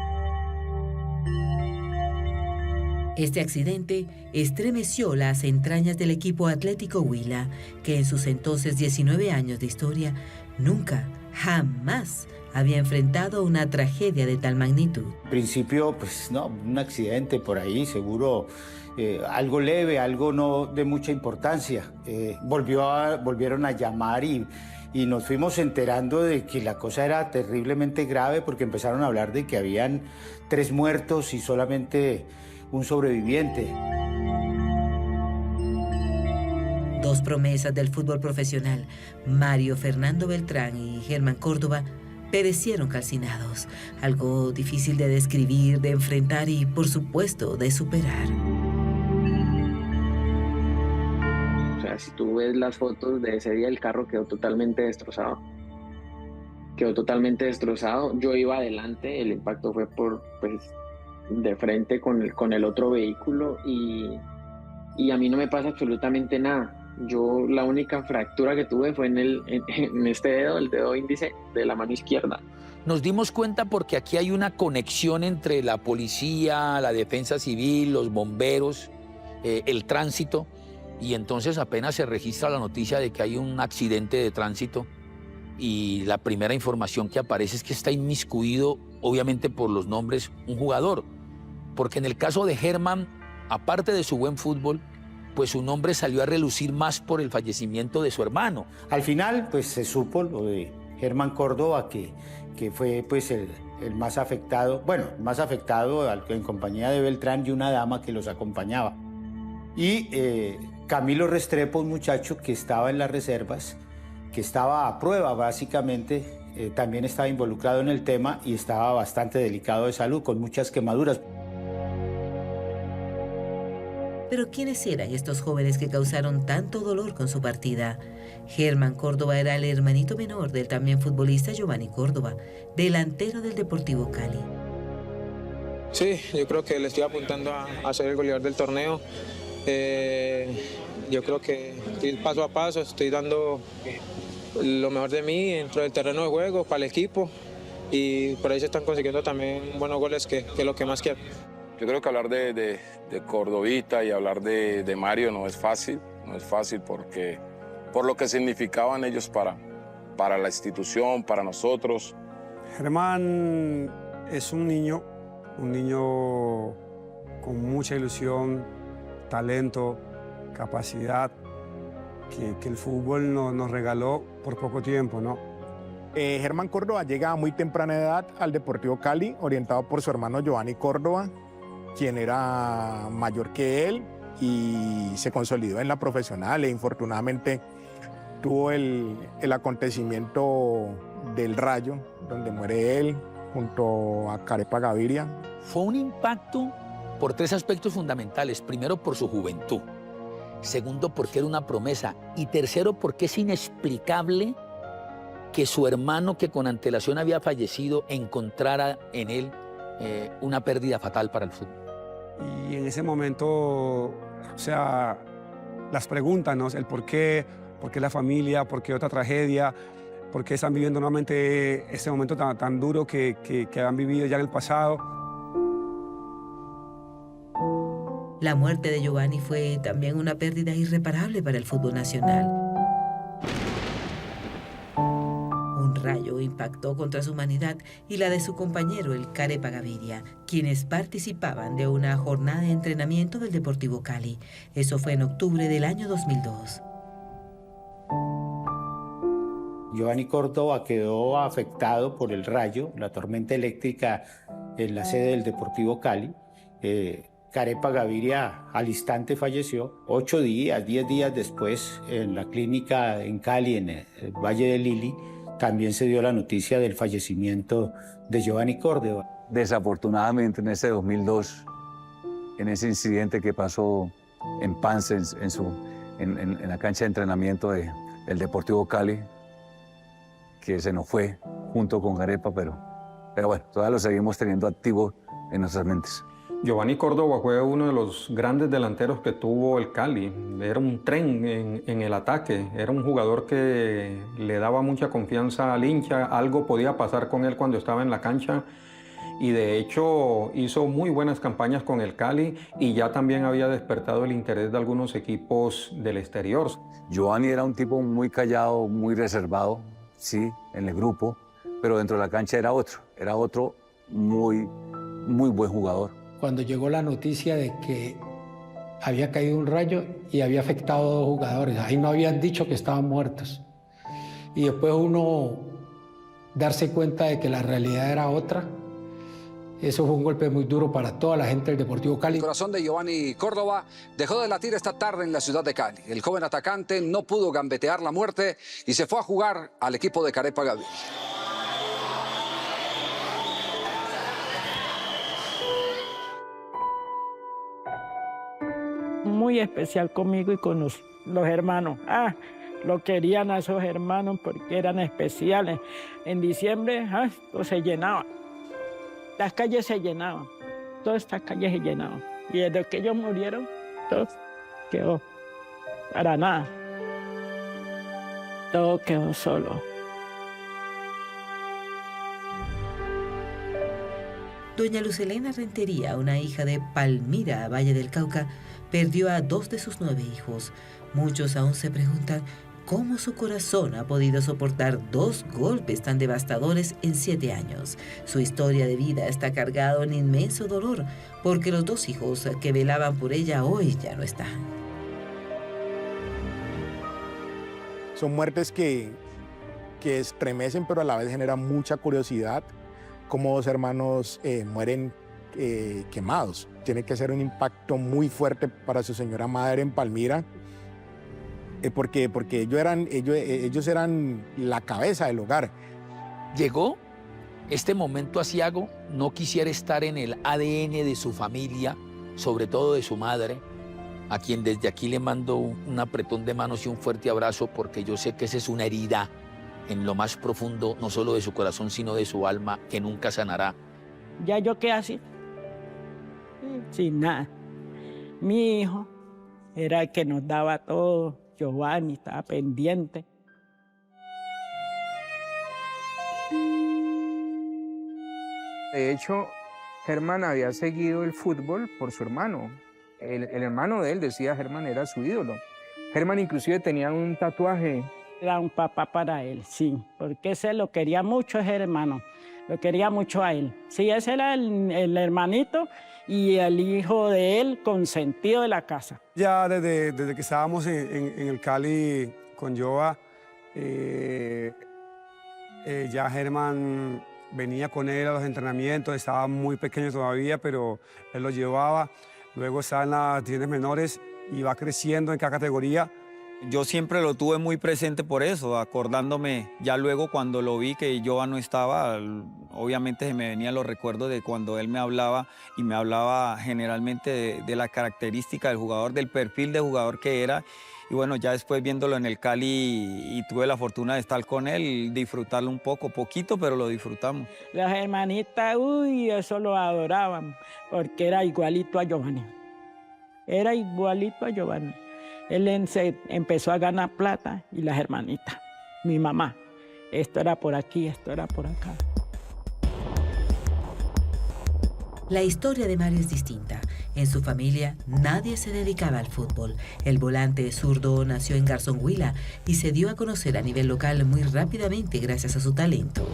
Este accidente estremeció las entrañas del equipo Atlético Huila, que en sus entonces 19 años de historia nunca, jamás había enfrentado una tragedia de tal magnitud. En principio, pues no, un accidente por ahí, seguro algo leve, algo no de mucha importancia. Volvieron a llamar y nos fuimos enterando de que la cosa era terriblemente grave porque empezaron a hablar de que habían 3 muertos y solamente un sobreviviente. 2 promesas del fútbol profesional, Mario Fernando Beltrán y Germán Córdoba, perecieron calcinados, algo difícil de describir, de enfrentar y, por supuesto, de superar. O sea, si tú ves las fotos de ese día, el carro quedó totalmente destrozado. Quedó totalmente destrozado. Yo iba adelante, el impacto fue de frente con el otro vehículo y a mí no me pasa absolutamente nada. Yo la única fractura que tuve fue en este dedo, el dedo índice de la mano izquierda. Nos dimos cuenta porque aquí hay una conexión entre la policía, la defensa civil, los bomberos, el tránsito, y entonces apenas se registra la noticia de que hay un accidente de tránsito y la primera información que aparece es que está inmiscuido, obviamente por los nombres, un jugador. Porque en el caso de Germán, aparte de su buen fútbol, pues su nombre salió a relucir más por el fallecimiento de su hermano. Al final, pues se supo lo de Germán Córdoba, que fue pues el más afectado, más afectado en compañía de Beltrán y una dama que los acompañaba. Y Camilo Restrepo, un muchacho que estaba en las reservas, que estaba a prueba básicamente, también estaba involucrado en el tema y estaba bastante delicado de salud, con muchas quemaduras. Pero ¿quiénes eran estos jóvenes que causaron tanto dolor con su partida? Germán Córdoba era el hermanito menor del también futbolista Giovanni Córdoba, delantero del Deportivo Cali. Sí, yo creo que le estoy apuntando a ser el goleador del torneo. Yo creo que estoy paso a paso, estoy dando lo mejor de mí dentro del terreno de juego para el equipo y por ahí se están consiguiendo también buenos goles que es lo que más quiero. Yo creo que hablar de Cordovita y hablar de Mario no es fácil porque por lo que significaban ellos para la institución, para nosotros. Germán es un niño con mucha ilusión, talento, capacidad, que el fútbol nos regaló por poco tiempo, ¿no? Germán Córdoba llega a muy temprana edad al Deportivo Cali, orientado por su hermano Giovanni Córdoba, quien era mayor que él y se consolidó en la profesional e infortunadamente tuvo el acontecimiento del Rayo, donde muere él junto a Carepa Gaviria. Fue un impacto por 3 aspectos fundamentales. Primero, por su juventud. Segundo, porque era una promesa. Y tercero, porque es inexplicable que su hermano, que con antelación había fallecido, encontrara en él una pérdida fatal para el fútbol. Y en ese momento, o sea, las preguntas, ¿no? El por qué la familia, por qué otra tragedia, por qué están viviendo nuevamente ese momento tan duro que han vivido ya en el pasado. La muerte de Giovanni fue también una pérdida irreparable para el fútbol nacional. Un rayo impactó contra su humanidad y la de su compañero, el Carepa Gaviria, quienes participaban de una jornada de entrenamiento del Deportivo Cali. Eso fue en octubre del año 2002. Giovanni Córdoba quedó afectado por el rayo, la tormenta eléctrica en la sede del Deportivo Cali. Carepa Gaviria al instante falleció. 10 días después, en la clínica en Cali, en el Valle de Lili, también se dio la noticia del fallecimiento de Giovanni Córdoba. Desafortunadamente, en ese 2002, en ese incidente que pasó en Pance, en la cancha de entrenamiento del Deportivo Cali, que se nos fue junto con Carepa, pero bueno, todavía lo seguimos teniendo activo en nuestras mentes. Giovanni Córdoba fue uno de los grandes delanteros que tuvo el Cali. Era un tren en el ataque. Era un jugador que le daba mucha confianza al hincha. Algo podía pasar con él cuando estaba en la cancha. Y de hecho hizo muy buenas campañas con el Cali y ya también había despertado el interés de algunos equipos del exterior. Giovanni era un tipo muy callado, muy reservado, sí, en el grupo, pero dentro de la cancha era otro muy buen jugador. Cuando llegó la noticia de que había caído un rayo y había afectado a 2 jugadores, ahí no habían dicho que estaban muertos. Y después uno darse cuenta de que la realidad era otra, eso fue un golpe muy duro para toda la gente del Deportivo Cali. El corazón de Giovanni Córdoba dejó de latir esta tarde en la ciudad de Cali. El joven atacante no pudo gambetear la muerte y se fue a jugar al equipo de Carepa Gaviria. Muy especial conmigo y con los hermanos. Lo querían a esos hermanos porque eran especiales. En diciembre, todo se llenaba. Las calles se llenaban, todas estas calles se llenaban. Y desde que ellos murieron, todo quedó para nada. Todo quedó solo. Doña Lucelena Rentería, una hija de Palmira, Valle del Cauca, perdió a 2 de sus 9 hijos. Muchos aún se preguntan cómo su corazón ha podido soportar 2 golpes tan devastadores en 7 años. Su historia de vida está cargada en inmenso dolor, porque los 2 hijos que velaban por ella hoy ya no están. Son muertes que estremecen, pero a la vez generan mucha curiosidad. Como 2 hermanos mueren quemados. Tiene que ser un impacto muy fuerte para su señora madre en Palmira. Porque ellos eran la cabeza del hogar. Llegó este momento aciago, no quisiera estar en el ADN de su familia, sobre todo de su madre, a quien desde aquí le mando un apretón de manos y un fuerte abrazo, porque yo sé que esa es una herida en lo más profundo, no solo de su corazón, sino de su alma, que nunca sanará. Ya yo quedé así, sin nada. Mi hijo era el que nos daba todo. Giovanni estaba pendiente. De hecho, Germán había seguido el fútbol por su hermano. El hermano de él, decía Germán, era su ídolo. Germán inclusive tenía un tatuaje. Era un papá para él, sí, porque ese lo quería mucho, ese hermano. Lo quería mucho a él. Sí, ese era el hermanito y el hijo de él consentido de la casa. Ya desde que estábamos en el Cali con Joa, ya Germán venía con él a los entrenamientos, estaba muy pequeño todavía, pero él lo llevaba. Luego estaba en las divisiones menores y va creciendo en cada categoría. Yo siempre lo tuve muy presente por eso, acordándome ya luego cuando lo vi que Joa no estaba, obviamente se me venían los recuerdos de cuando él me hablaba y me hablaba generalmente de la característica del jugador, del perfil de jugador que era. Y bueno, ya después viéndolo en el Cali y tuve la fortuna de estar con él, disfrutarlo un poquito, pero lo disfrutamos. Las hermanitas, eso lo adoraban, porque era igualito a Giovanni. Era igualito a Giovanni. Él empezó a ganar plata y las hermanitas, mi mamá, esto era por aquí, esto era por acá. La historia de Mario es distinta. En su familia nadie se dedicaba al fútbol. El volante zurdo nació en Garzón Huila y se dio a conocer a nivel local muy rápidamente gracias a su talento.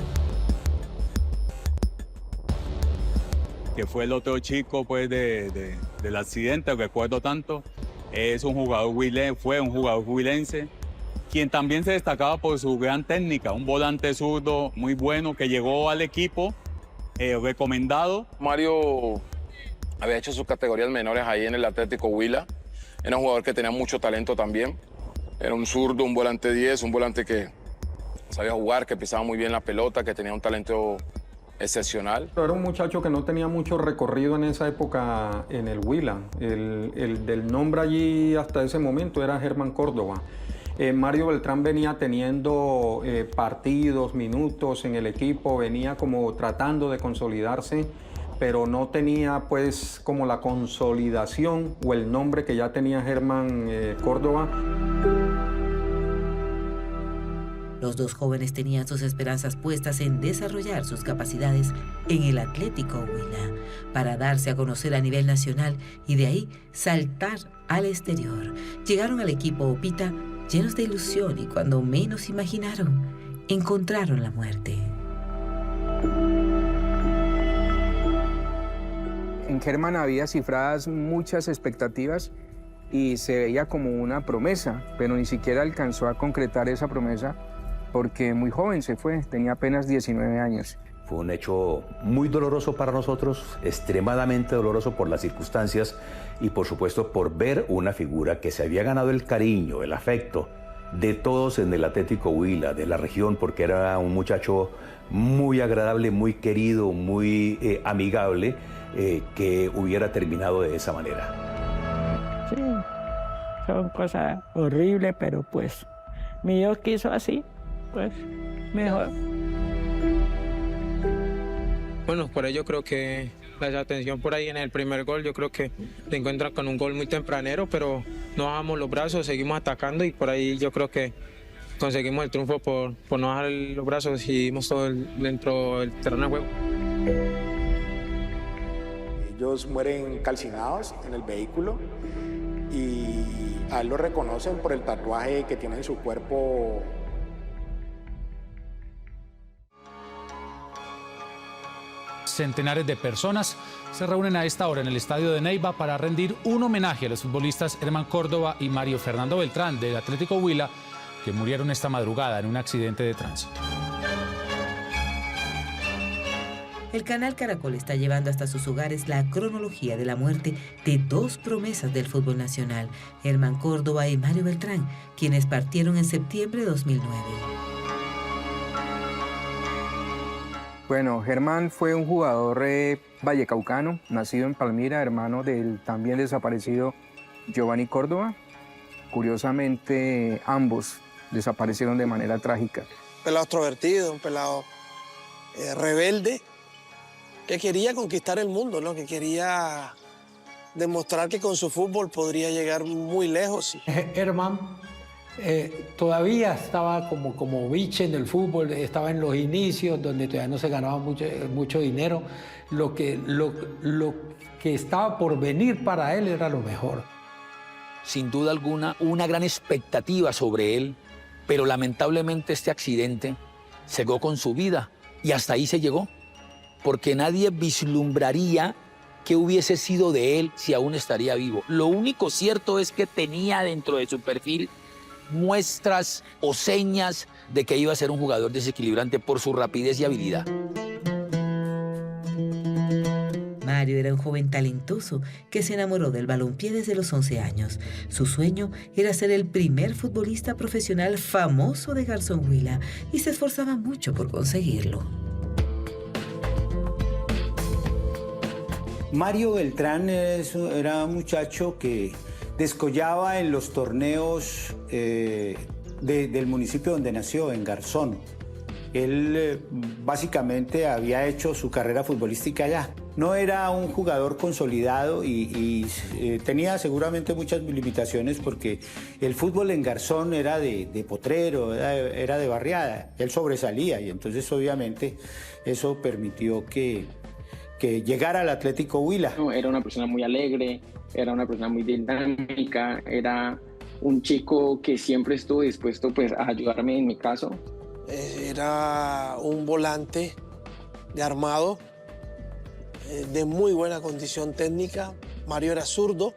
Que fue el otro chico pues, del accidente, recuerdo tanto. Es un jugador fue un jugador huilense, quien también se destacaba por su gran técnica, un volante zurdo muy bueno que llegó al equipo recomendado. Mario había hecho sus categorías menores ahí en el Atlético Huila. Era un jugador que tenía mucho talento también. Era un zurdo, un volante 10, un volante que sabía jugar, que pisaba muy bien la pelota, que tenía un talento excepcional. Era un muchacho que no tenía mucho recorrido en esa época en el Huila. El del nombre allí hasta ese momento era Germán Córdoba. Mario Beltrán venía teniendo partidos, minutos en el equipo, venía como tratando de consolidarse, pero no tenía pues como la consolidación o el nombre que ya tenía Germán Córdoba. Los dos jóvenes tenían sus esperanzas puestas en desarrollar sus capacidades en el Atlético Huila para darse a conocer a nivel nacional y de ahí saltar al exterior. Llegaron al equipo Opita llenos de ilusión y cuando menos imaginaron, encontraron la muerte. En Germán había cifradas muchas expectativas y se veía como una promesa, pero ni siquiera alcanzó a concretar esa promesa porque muy joven se fue, tenía apenas 19 años. Fue un hecho muy doloroso para nosotros, extremadamente doloroso por las circunstancias y por supuesto por ver una figura que se había ganado el cariño, el afecto de todos en el Atlético Huila, de la región, porque era un muchacho muy agradable, muy querido, muy amigable, que hubiera terminado de esa manera. Sí, son cosas horribles, pero pues mi Dios quiso así, pues mejor. Bueno, por ello creo que la desatención por ahí en el primer gol, yo creo que se encuentra con un gol muy tempranero, pero no bajamos los brazos, seguimos atacando y por ahí yo creo que conseguimos el triunfo por no bajar los brazos y dimos todo dentro del terreno de juego. Ellos mueren calcinados en el vehículo y a él lo reconocen por el tatuaje que tiene en su cuerpo. Centenares de personas se reúnen a esta hora en el estadio de Neiva para rendir un homenaje a los futbolistas Germán Córdoba y Mario Fernando Beltrán del Atlético Huila, que murieron esta madrugada en un accidente de tránsito. El canal Caracol está llevando hasta sus hogares la cronología de la muerte de dos promesas del fútbol nacional, Germán Córdoba y Mario Beltrán, quienes partieron en septiembre de 2009. Bueno, Germán fue un jugador vallecaucano, nacido en Palmira, hermano del también desaparecido Giovanni Córdoba. Curiosamente, ambos desaparecieron de manera trágica. Un pelado extrovertido, un pelado rebelde, que quería conquistar el mundo, ¿no? Que quería demostrar que con su fútbol podría llegar muy lejos. Germán todavía estaba como biche en el fútbol, estaba en los inicios donde todavía no se ganaba mucho dinero. Lo que estaba por venir para él era lo mejor. Sin duda alguna, una gran expectativa sobre él, pero lamentablemente este accidente cegó con su vida y hasta ahí se llegó, porque nadie vislumbraría qué hubiese sido de él si aún estaría vivo. Lo único cierto es que tenía dentro de su perfil muestras o señas de que iba a ser un jugador desequilibrante por su rapidez y habilidad. Mario era un joven talentoso que se enamoró del balompié desde los 11 años. Su sueño era ser el primer futbolista profesional famoso de Garzón Huila y se esforzaba mucho por conseguirlo. Mario Beltrán era un muchacho que descollaba en los torneos del municipio donde nació, en Garzón. Él básicamente había hecho su carrera futbolística allá. No era un jugador consolidado y tenía seguramente muchas limitaciones porque el fútbol en Garzón era de potrero, era de barriada. Él sobresalía y entonces obviamente eso permitió que llegara al Atlético Huila. Era una persona muy alegre, era una persona muy dinámica, era un chico que siempre estuvo dispuesto pues, a ayudarme en mi caso. Era un volante de armado, de muy buena condición técnica. Mario era zurdo,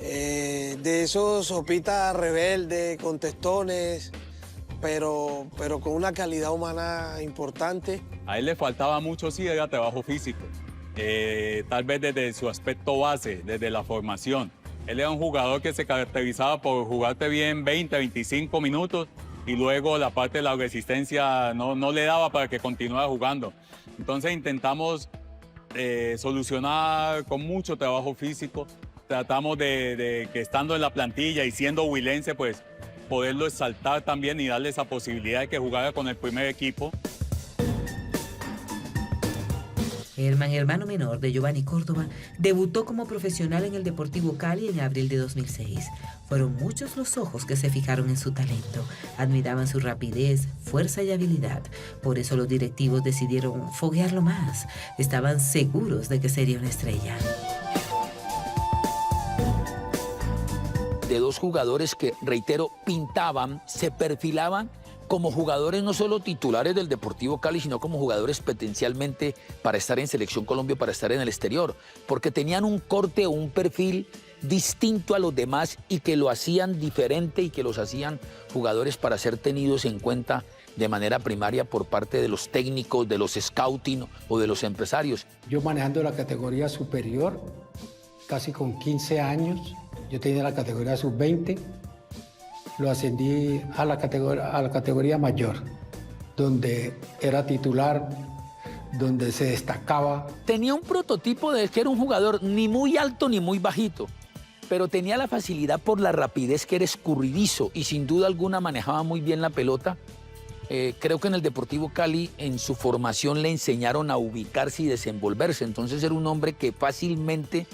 de esos Opita rebelde, con testones, pero con una calidad humana importante. A él le faltaba mucho, sí, era trabajo físico. Tal vez desde su aspecto base, desde la formación. Él era un jugador que se caracterizaba por jugarte bien 20, 25 minutos y luego la parte de la resistencia no le daba para que continuara jugando. Entonces intentamos solucionar con mucho trabajo físico. Tratamos de que estando en la plantilla y siendo huilense, pues poderlo exaltar también y darle esa posibilidad de que jugara con el primer equipo. Germán, hermano menor de Giovanni Córdoba, debutó como profesional en el Deportivo Cali en abril de 2006. Fueron muchos los ojos que se fijaron en su talento. Admiraban su rapidez, fuerza y habilidad. Por eso los directivos decidieron foguearlo más. Estaban seguros de que sería una estrella. De dos jugadores que, reitero, pintaban, se perfilaban como jugadores no solo titulares del Deportivo Cali, sino como jugadores potencialmente para estar en Selección Colombia, para estar en el exterior, porque tenían un corte o un perfil distinto a los demás y que lo hacían diferente y que los hacían jugadores para ser tenidos en cuenta de manera primaria por parte de los técnicos, de los scouting o de los empresarios. Yo manejando la categoría superior, casi con 15 años, yo tenía la categoría sub-20, lo ascendí a la categoría mayor, donde era titular, donde se destacaba. Tenía un prototipo de que era un jugador ni muy alto ni muy bajito, pero tenía la facilidad por la rapidez, que era escurridizo y sin duda alguna manejaba muy bien la pelota. Creo que en el Deportivo Cali, en su formación, le enseñaron a ubicarse y desenvolverse. Entonces era un hombre que fácilmente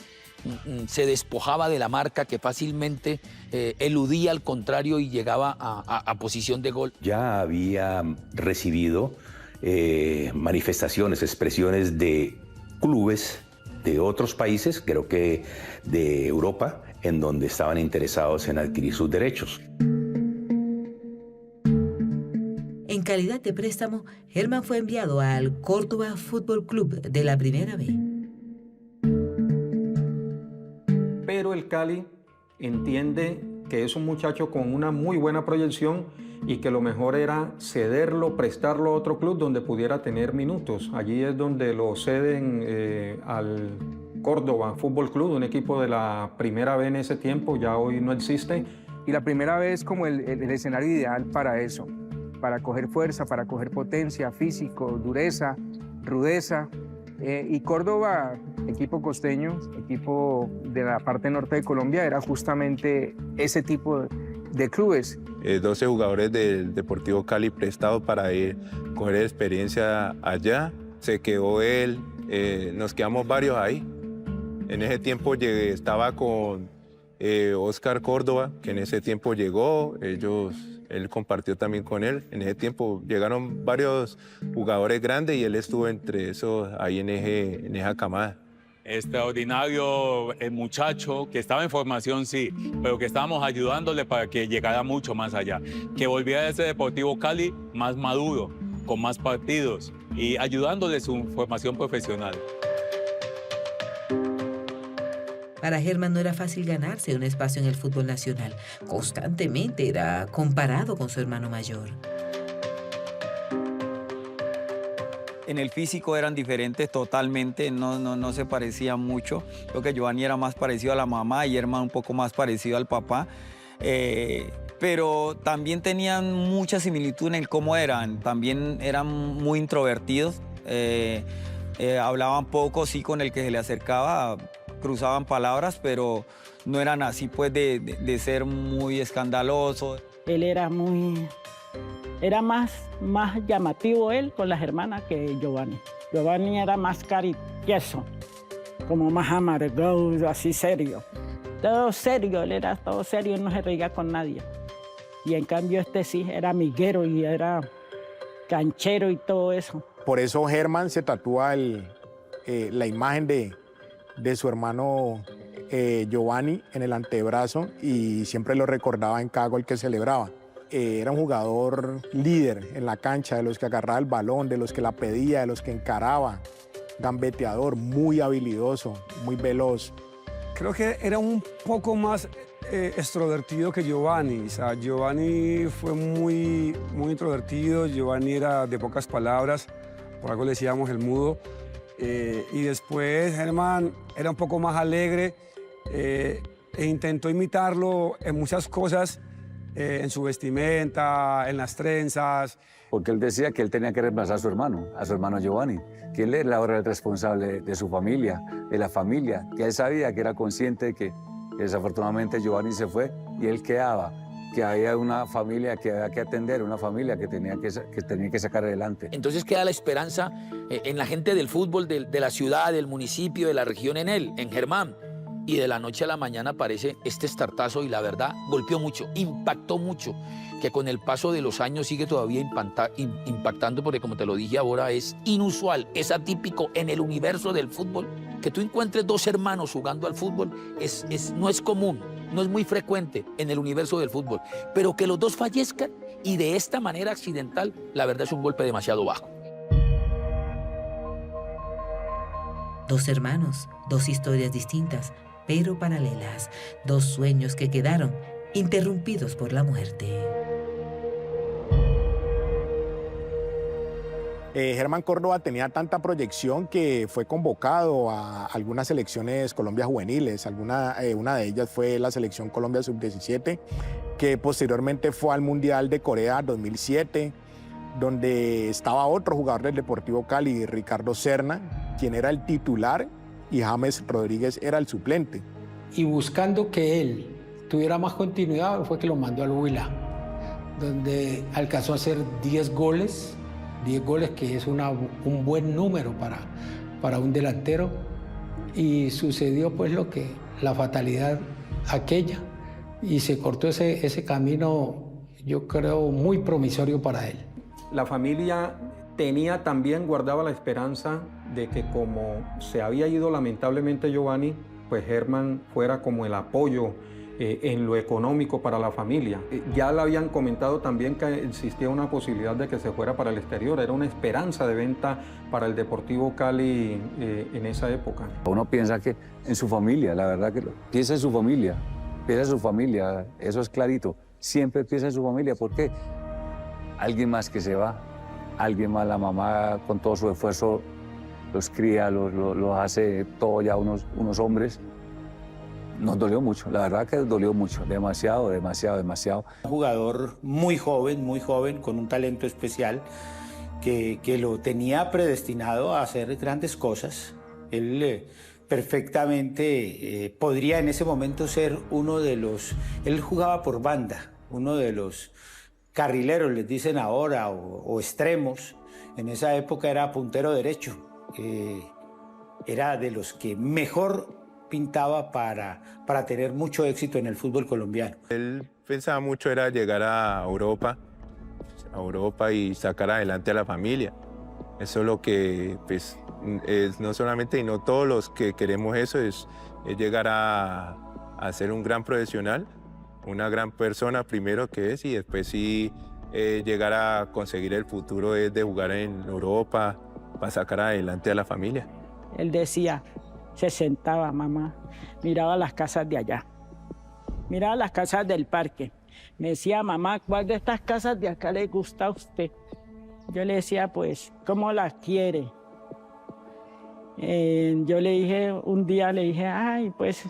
se despojaba de la marca, que fácilmente eludía al contrario y llegaba a posición de gol. Ya había recibido manifestaciones, expresiones de clubes de otros países, creo que de Europa, en donde estaban interesados en adquirir sus derechos. En calidad de préstamo, Germán fue enviado al Córdoba Fútbol Club de la Primera B. Pero el Cali entiende que es un muchacho con una muy buena proyección y que lo mejor era cederlo, prestarlo a otro club donde pudiera tener minutos. Allí es donde lo ceden al Córdoba Fútbol Club, un equipo de la Primera B en ese tiempo, ya hoy no existe. Y la Primera B es como el escenario ideal para eso, para coger fuerza, para coger potencia, físico, dureza, rudeza. Y Córdoba, equipo costeño, equipo de la parte norte de Colombia, era justamente ese tipo de clubes. 12 jugadores del Deportivo Cali prestados para ir a coger experiencia allá. Se quedó él, nos quedamos varios ahí. En ese tiempo estaba con Oscar Córdoba, que en ese tiempo llegó, él compartió también con él. En ese tiempo llegaron varios jugadores grandes y él estuvo entre esos ahí en esa camada. Extraordinario el muchacho, que estaba en formación, sí, pero que estábamos ayudándole para que llegara mucho más allá. Que volviera a ese Deportivo Cali más maduro, con más partidos y ayudándole su formación profesional. Para Germán no era fácil ganarse un espacio en el fútbol nacional. Constantemente era comparado con su hermano mayor. En el físico eran diferentes totalmente, no se parecían mucho. Creo que Giovanni era más parecido a la mamá y Germán un poco más parecido al papá. Pero también tenían mucha similitud en el cómo eran. También eran muy introvertidos. Hablaban poco, sí, con el que se le acercaba, cruzaban palabras, pero no eran así, pues, de ser muy escandalosos. Él era más llamativo él con las hermanas que Giovanni. Giovanni era más cariñoso, como más amargado, así serio. Todo serio, él era todo serio, no se reía con nadie. Y en cambio este sí, era amiguero y era canchero y todo eso. Por eso Germán se tatúa la imagen de su hermano Giovanni en el antebrazo y siempre lo recordaba en cada gol que celebraba. Era un jugador líder en la cancha, de los que agarraba el balón, de los que la pedía, de los que encaraba, gambeteador, muy habilidoso, muy veloz. Creo que era un poco más extrovertido que Giovanni. O sea, Giovanni fue muy introvertido, Giovanni era de pocas palabras, por algo le decíamos el mudo. Y después Germán era un poco más alegre e intentó imitarlo en muchas cosas, en su vestimenta, en las trenzas. Porque él decía que él tenía que reemplazar a su hermano Giovanni, que él era ahora el responsable de su familia, de la familia, que él sabía que era consciente de que desafortunadamente Giovanni se fue y él quedaba que había una familia que había que atender, una familia que tenía que sacar adelante. Entonces queda la esperanza en la gente del fútbol, de la ciudad, del municipio, de la región en él, en Germán. Y de la noche a la mañana aparece este estartazo y la verdad golpeó mucho, impactó mucho, que con el paso de los años sigue todavía impactando porque como te lo dije ahora es inusual, es atípico en el universo del fútbol. Que tú encuentres dos hermanos jugando al fútbol no es común, no es muy frecuente en el universo del fútbol, pero que los dos fallezcan y de esta manera accidental, la verdad es un golpe demasiado bajo. Dos hermanos, dos historias distintas, pero paralelas, dos sueños que quedaron interrumpidos por la muerte. Germán Córdoba tenía tanta proyección que fue convocado a algunas selecciones Colombia juveniles. Una de ellas fue la selección Colombia Sub-17, que posteriormente fue al Mundial de Corea 2007, donde estaba otro jugador del Deportivo Cali, Ricardo Serna, quien era el titular, y James Rodríguez era el suplente. Y buscando que él tuviera más continuidad fue que lo mandó al Huila, donde alcanzó a hacer 10 goles, que es un buen número para un delantero. Y sucedió pues la fatalidad aquella, y se cortó ese camino, yo creo, muy promisorio para él. La familia guardaba la esperanza de que como se había ido lamentablemente Giovanni, pues Germán fuera como el apoyo en lo económico para la familia. Ya le habían comentado también que existía una posibilidad de que se fuera para el exterior, era una esperanza de venta para el Deportivo Cali en esa época. Uno piensa que en su familia, la verdad que piensa en su familia, eso es clarito, siempre piensa en su familia, porque alguien más que se va, alguien más, la mamá con todo su esfuerzo los cría, los hace todo ya unos hombres. Nos dolió mucho, la verdad que dolió mucho, demasiado. Un jugador muy joven, con un talento especial, que lo tenía predestinado a hacer grandes cosas. Él perfectamente podría en ese momento ser uno de los... Él jugaba por banda, uno de los carrileros, les dicen ahora, o extremos. En esa época era puntero derecho. Era de los que mejor pintaba para tener mucho éxito en el fútbol colombiano. Él pensaba mucho era llegar a Europa y sacar adelante a la familia. Eso es lo que pues, es no solamente y no todos los que queremos eso, es llegar a ser un gran profesional, una gran persona primero que es, y después sí llegar a conseguir el futuro de jugar en Europa para sacar adelante a la familia. Él decía, se sentaba, mamá, miraba las casas de allá, miraba las casas del parque. Me decía, mamá, ¿cuál de estas casas de acá le gusta a usted? Yo le decía, pues, ¿cómo las quiere? Yo le dije, un día le dije, ay, pues,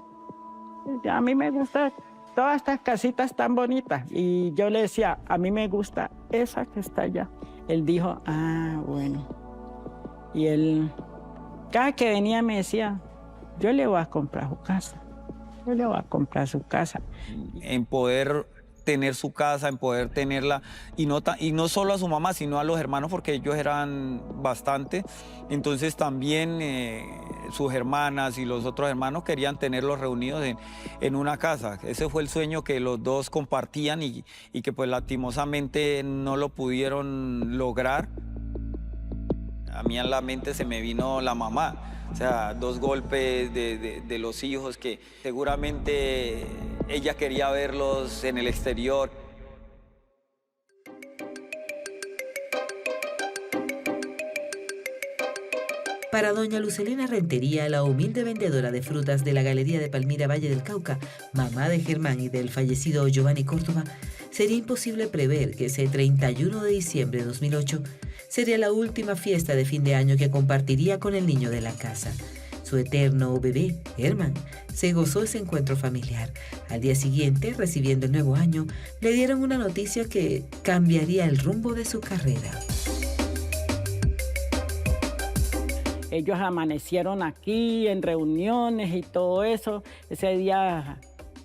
a mí me gustan todas estas casitas tan bonitas. Y yo le decía, a mí me gusta esa que está allá. Él dijo, ah, bueno. Y él, cada que venía me decía, yo le voy a comprar su casa. Yo le voy a comprar su casa. En poder tener su casa, en poder tenerla, y no solo a su mamá, sino a los hermanos, porque ellos eran bastante. Entonces también sus hermanas y los otros hermanos querían tenerlos reunidos en una casa. Ese fue el sueño que los dos compartían y que pues lastimosamente no lo pudieron lograr. A mí en la mente se me vino la mamá. O sea, 2 golpes de los hijos que seguramente ella quería verlos en el exterior. Para doña Lucelena Rentería, la humilde vendedora de frutas de la Galería de Palmira Valle del Cauca, mamá de Germán y del fallecido Giovanni Córdoba, sería imposible prever que ese 31 de diciembre de 2008 sería la última fiesta de fin de año que compartiría con el niño de la casa. Su eterno bebé, Germán, se gozó ese encuentro familiar. Al día siguiente, recibiendo el nuevo año, le dieron una noticia que cambiaría el rumbo de su carrera. Ellos amanecieron aquí en reuniones y todo eso. Ese día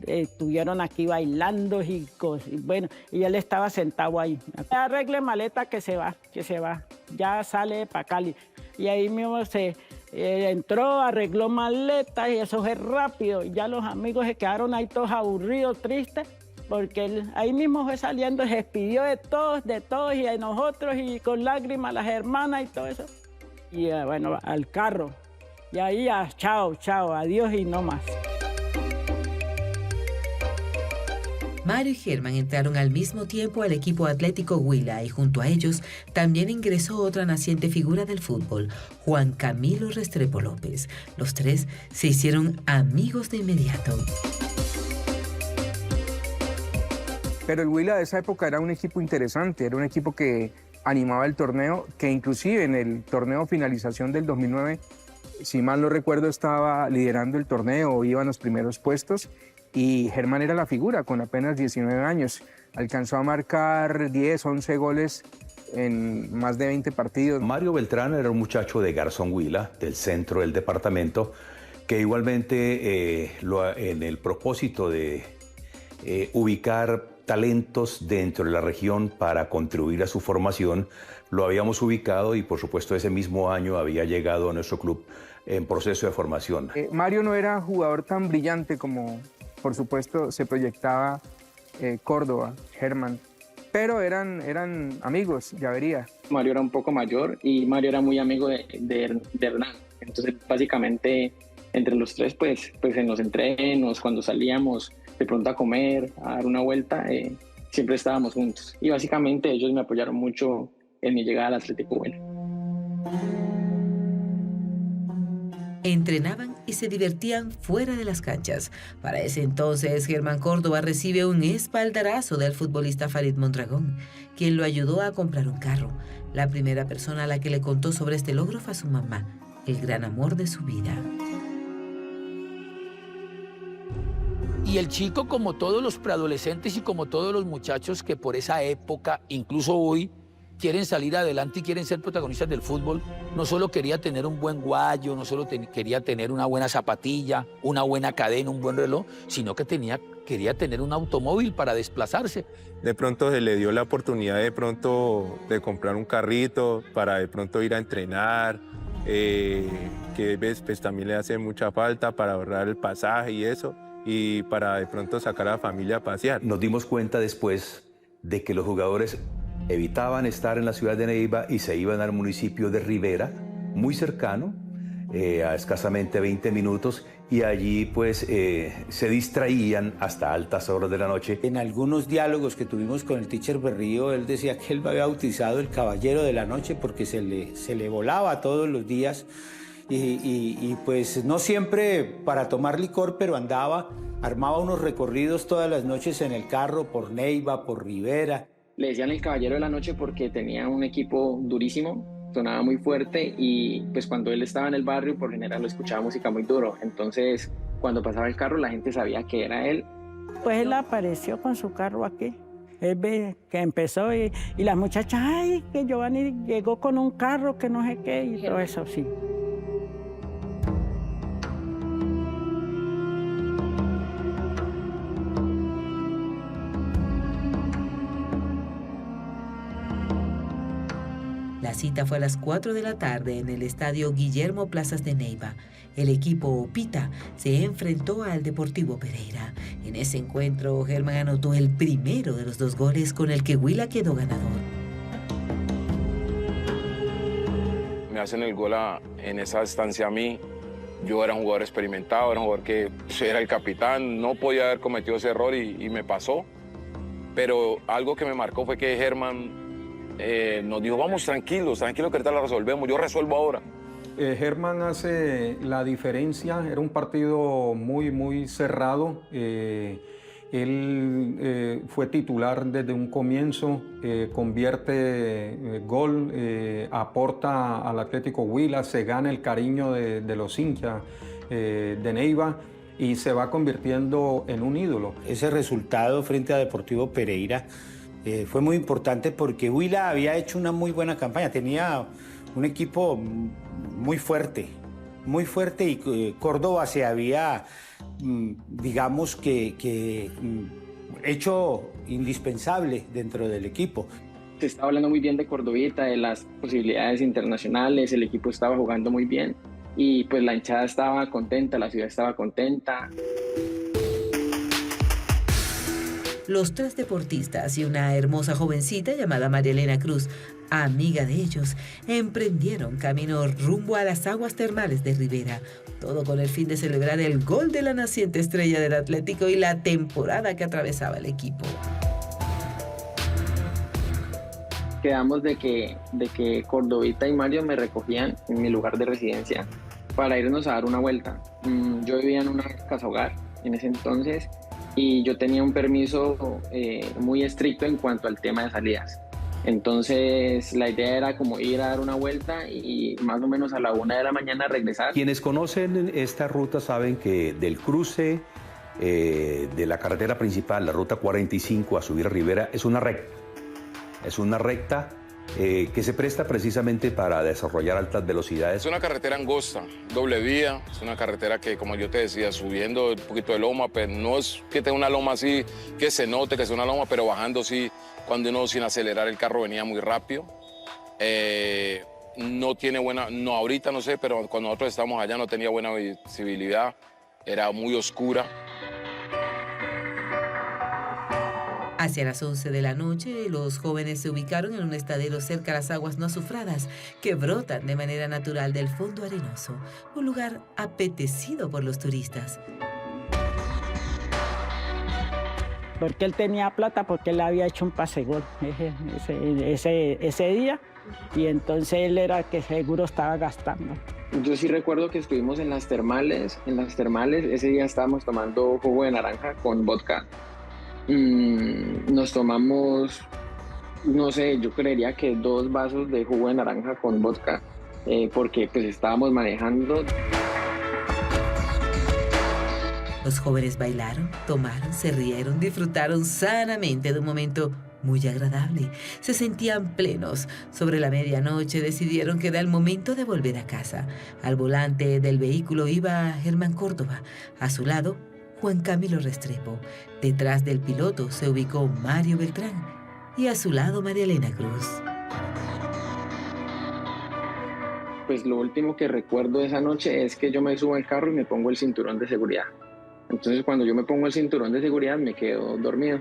estuvieron aquí bailando y bueno, y él estaba sentado ahí. Arregle maleta que se va, ya sale para Cali. Y ahí mismo entró, arregló maleta y eso fue rápido. Y ya los amigos se quedaron ahí todos aburridos, tristes, porque él ahí mismo fue saliendo, se despidió de todos y de nosotros, y con lágrimas las hermanas y todo eso. Y bueno, al carro. Y ahí ya, chao, adiós y no más. Mario y Germán entraron al mismo tiempo al equipo Atlético Huila y junto a ellos también ingresó otra naciente figura del fútbol, Juan Camilo Restrepo López. Los tres se hicieron amigos de inmediato. Pero el Huila de esa época era un equipo interesante, era un equipo que animaba el torneo, que inclusive en el torneo finalización del 2009, si mal no recuerdo, estaba liderando el torneo, iba en los primeros puestos, y Germán era la figura con apenas 19 años. Alcanzó a marcar 10, 11 goles en más de 20 partidos. Mario Beltrán era un muchacho de Garzón Huila, del centro del departamento, que igualmente en el propósito de ubicar talentos dentro de la región para contribuir a su formación, lo habíamos ubicado y por supuesto ese mismo año había llegado a nuestro club en proceso de formación. Mario no era jugador tan brillante como por supuesto se proyectaba Córdoba, Germán, pero eran amigos, ya vería. Mario era un poco mayor y Mario era muy amigo de Hernán, entonces básicamente entre los tres pues en los entrenos, cuando salíamos de pronto a comer, a dar una vuelta, siempre estábamos juntos y básicamente ellos me apoyaron mucho en mi llegada al Atlético Huila. Entrenaban y se divertían fuera de las canchas. Para ese entonces, Germán Córdoba recibe un espaldarazo del futbolista Farid Mondragón, quien lo ayudó a comprar un carro. La primera persona a la que le contó sobre este logro fue a su mamá, el gran amor de su vida. Y el chico, como todos los preadolescentes y como todos los muchachos que por esa época, incluso hoy, quieren salir adelante y quieren ser protagonistas del fútbol, no solo quería tener un buen guayo, no solo quería tener una buena zapatilla, una buena cadena, un buen reloj, sino que quería tener un automóvil para desplazarse. De pronto se le dio la oportunidad de comprar un carrito para de pronto ir a entrenar, que pues también le hace mucha falta para ahorrar el pasaje y eso, y para de pronto sacar a la familia a pasear. Nos dimos cuenta después de que los jugadores evitaban estar en la ciudad de Neiva y se iban al municipio de Rivera, muy cercano, a escasamente 20 minutos, y allí pues se distraían hasta altas horas de la noche. En algunos diálogos que tuvimos con el teacher Berrío, él decía que él había bautizado el caballero de la noche porque se le volaba todos los días y pues no siempre para tomar licor, pero armaba unos recorridos todas las noches en el carro por Neiva, por Rivera. Le decían el caballero de la noche porque tenía un equipo durísimo, sonaba muy fuerte y pues cuando él estaba en el barrio por general lo escuchaba música muy duro, entonces cuando pasaba el carro la gente sabía que era él. Pues él apareció con su carro aquí, él ve que empezó y las muchachas, ay, que Giovanni llegó con un carro que no sé qué y todo eso, sí. La cita fue a las 4 de la tarde en el estadio Guillermo Plazas de Neiva. El equipo Opita se enfrentó al Deportivo Pereira. En ese encuentro, Germán anotó el primero de los 2 goles con el que Huila quedó ganador. Me hacen el gol en esa estancia a mí. Yo era un jugador experimentado, era un jugador que era el capitán, no podía haber cometido ese error y me pasó. Pero algo que me marcó fue que Germán nos dijo, vamos tranquilos, que ahorita la resolvemos, yo resuelvo ahora. Germán hace la diferencia, era un partido muy cerrado. Él fue titular desde un comienzo, convierte gol, aporta al Atlético Huila, se gana el cariño de los hinchas de Neiva y se va convirtiendo en un ídolo. Ese resultado frente a Deportivo Pereira fue muy importante porque Huila había hecho una muy buena campaña, tenía un equipo muy fuerte, muy fuerte y Córdoba se había, digamos que hecho indispensable dentro del equipo. Se estaba hablando muy bien de Cordovita, de las posibilidades internacionales, el equipo estaba jugando muy bien y pues la hinchada estaba contenta, la ciudad estaba contenta. Los 3 deportistas y una hermosa jovencita llamada María Elena Cruz, amiga de ellos, emprendieron camino rumbo a las aguas termales de Rivera, todo con el fin de celebrar el gol de la naciente estrella del Atlético y la temporada que atravesaba el equipo. Quedamos de que Cordovita y Mario me recogían en mi lugar de residencia para irnos a dar una vuelta. Yo vivía en una casa hogar en ese entonces y yo tenía un permiso muy estricto en cuanto al tema de salidas. Entonces la idea era como ir a dar una vuelta y más o menos a la 1 de la mañana regresar. Quienes conocen esta ruta saben que del cruce de la carretera principal, la ruta 45 a subir a Rivera, es una recta. Es una recta que se presta precisamente para desarrollar altas velocidades. Es una carretera angosta, doble vía, es una carretera que, como yo te decía, subiendo un poquito de loma, pero no es que tenga una loma así, que se note que es una loma, pero bajando sí, cuando uno sin acelerar el carro venía muy rápido. No tiene buena, no ahorita no sé, pero cuando nosotros estábamos allá no tenía buena visibilidad, era muy oscura. Hacia las 11 de la noche, los jóvenes se ubicaron en un estadero cerca a las aguas no azufradas que brotan de manera natural del fondo arenoso, un lugar apetecido por los turistas. Porque él tenía plata, porque él había hecho un pase-gol ese día, y entonces él era que seguro estaba gastando. Yo sí recuerdo que estuvimos en las termales, ese día estábamos tomando jugo de naranja con vodka. Nos tomamos, no sé, yo creería que 2 vasos de jugo de naranja con vodka, porque pues estábamos manejando. Los jóvenes bailaron, tomaron, se rieron, disfrutaron sanamente de un momento muy agradable. Se sentían plenos. Sobre la medianoche decidieron que era el momento de volver a casa. Al volante del vehículo iba Germán Córdoba. A su lado, Juan Camilo Restrepo. Detrás del piloto se ubicó Mario Beltrán y a su lado María Elena Cruz. Pues lo último que recuerdo de esa noche es que yo me subo al carro y me pongo el cinturón de seguridad. Entonces cuando yo me pongo el cinturón de seguridad me quedo dormido.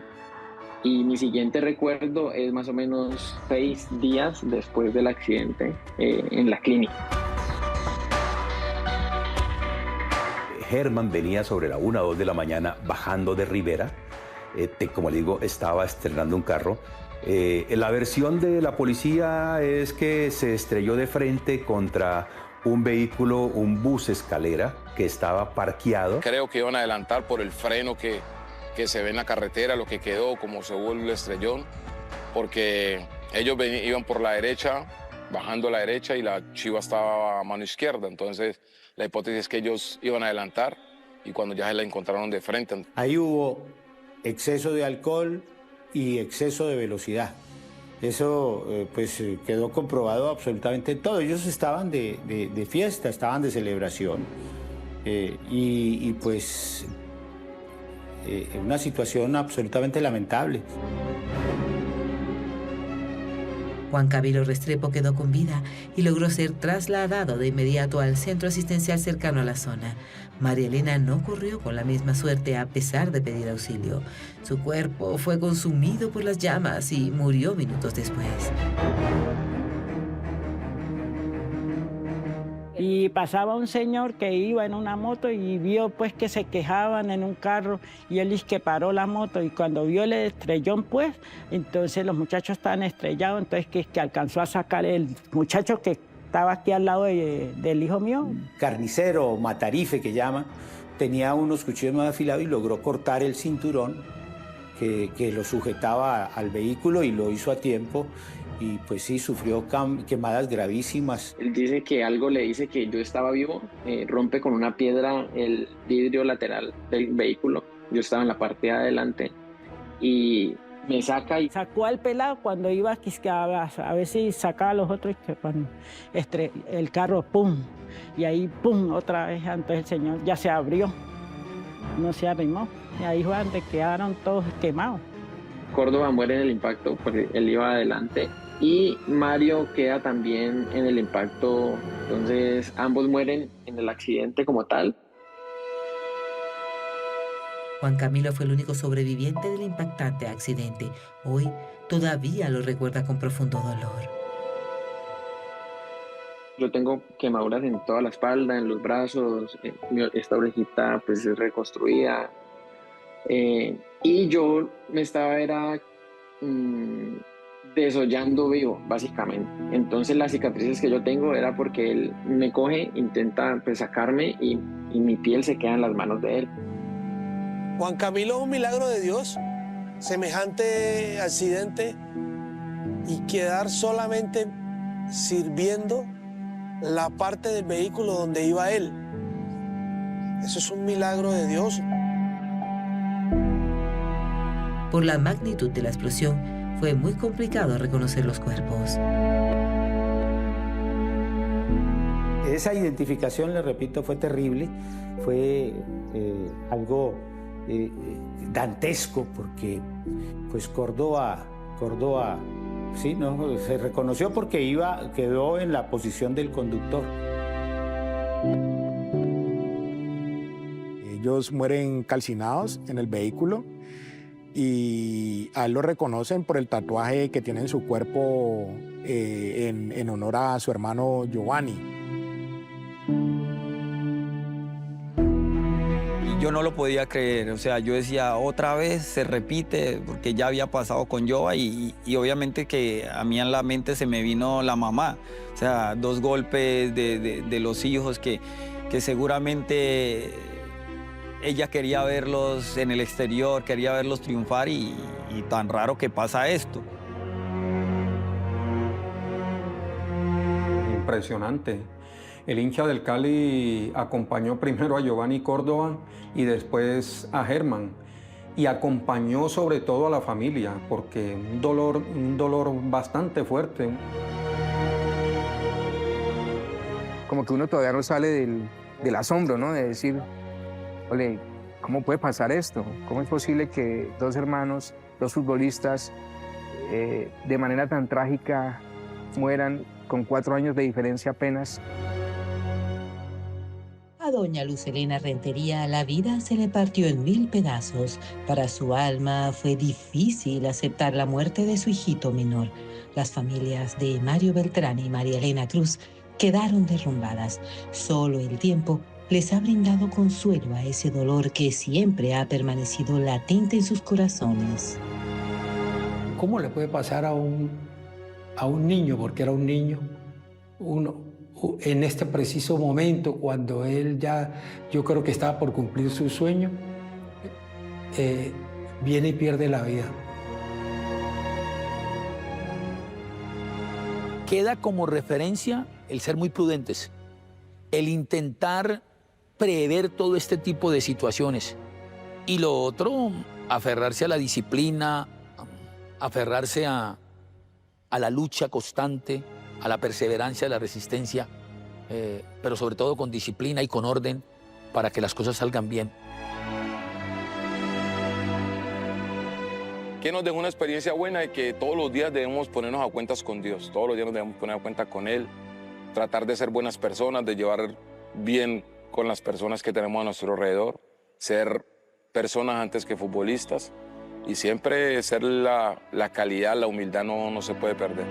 Y mi siguiente recuerdo es más o menos 6 días después del accidente en la clínica. Germán venía sobre la 1 o 2 de la mañana bajando de Rivera. Como le digo, estaba estrenando un carro. La versión de la policía es que se estrelló de frente contra un vehículo, un bus escalera que estaba parqueado. Creo que iban a adelantar por el freno que se ve en la carretera, lo que quedó, como se hubo el estrellón, porque ellos iban por la derecha, bajando a la derecha y la chiva estaba a mano izquierda. Entonces la hipótesis es que ellos iban a adelantar y cuando ya se la encontraron de frente. Ahí hubo exceso de alcohol y exceso de velocidad. Eso pues quedó comprobado absolutamente todo. Ellos estaban de fiesta, estaban de celebración y pues una situación absolutamente lamentable. Juan Camilo Restrepo quedó con vida y logró ser trasladado de inmediato al centro asistencial cercano a la zona. María Elena no corrió con la misma suerte a pesar de pedir auxilio. Su cuerpo fue consumido por las llamas y murió minutos después. Y pasaba un señor que iba en una moto y vio pues que se quejaban en un carro y él dice que paró la moto y cuando vio el estrellón pues, entonces los muchachos estaban estrellados, entonces que alcanzó a sacar el muchacho que estaba aquí al lado del hijo mío. Carnicero, matarife que llaman, tenía unos cuchillos más afilados y logró cortar el cinturón que lo sujetaba al vehículo y lo hizo a tiempo. Y pues sí, sufrió quemadas gravísimas. Él dice que algo le dice que yo estaba vivo, rompe con una piedra el vidrio lateral del vehículo, yo estaba en la parte de adelante y me saca y sacó al pelado cuando iba a ver si sacaba a los otros, que cuando el carro, pum, y ahí, pum, otra vez. Entonces el señor ya se abrió, no se arrimó, y ahí fue donde quedaron todos quemados. Córdoba muere en el impacto porque él iba adelante y Mario queda también en el impacto, entonces ambos mueren en el accidente como tal. Juan Camilo fue el único sobreviviente del impactante accidente. Hoy todavía lo recuerda con profundo dolor. Yo tengo quemaduras en toda la espalda, en los brazos, esta orejita pues es reconstruida. Y yo me estaba desollando vivo, básicamente. Entonces las cicatrices que yo tengo era porque él me coge, intenta pues sacarme y mi piel se queda en las manos de él. Juan Camilo es un milagro de Dios, semejante accidente y quedar solamente sirviendo la parte del vehículo donde iba él. Eso es un milagro de Dios. Por la magnitud de la explosión, fue muy complicado reconocer los cuerpos. Esa identificación, le repito, fue terrible, fue algo dantesco, porque pues Córdoba, sí, ¿no? Se reconoció porque quedó en la posición del conductor. Ellos mueren calcinados en el vehículo y a él lo reconocen por el tatuaje que tiene en su cuerpo en honor a su hermano Giovanni. Yo no lo podía creer, o sea, yo decía, otra vez se repite, porque ya había pasado con Yoba y obviamente que a mí en la mente se me vino la mamá, o sea, 2 golpes de los hijos que seguramente ella quería verlos en el exterior, quería verlos triunfar y tan raro que pasa esto. Impresionante. El hincha del Cali acompañó primero a Giovanni Córdoba y después a Germán. Y acompañó sobre todo a la familia, porque un dolor bastante fuerte. Como que uno todavía no sale del asombro, ¿no? De decir, ole, ¿cómo puede pasar esto? ¿Cómo es posible que 2 hermanos, 2 futbolistas, de manera tan trágica mueran con 4 años de diferencia apenas? A doña Luz Helena Rentería la vida se le partió en 1000 pedazos. Para su alma fue difícil aceptar la muerte de su hijito menor. Las familias de Mario Beltrán y María Elena Cruz quedaron derrumbadas. Solo el tiempo les ha brindado consuelo a ese dolor que siempre ha permanecido latente en sus corazones. ¿Cómo le puede pasar a un niño, porque era un niño, en este preciso momento, cuando él ya, yo creo que estaba por cumplir su sueño, viene y pierde la vida? Queda como referencia el ser muy prudentes, el intentar prever todo este tipo de situaciones. Y lo otro, aferrarse a la disciplina, aferrarse a la lucha constante, a la perseverancia, a la resistencia, pero sobre todo con disciplina y con orden para que las cosas salgan bien. Que nos dejó una experiencia buena y que todos los días debemos ponernos a cuentas con Dios, todos los días nos debemos poner a cuenta con Él, tratar de ser buenas personas, de llevar bien con las personas que tenemos a nuestro alrededor, ser personas antes que futbolistas y siempre ser la calidad, la humildad no se puede perder.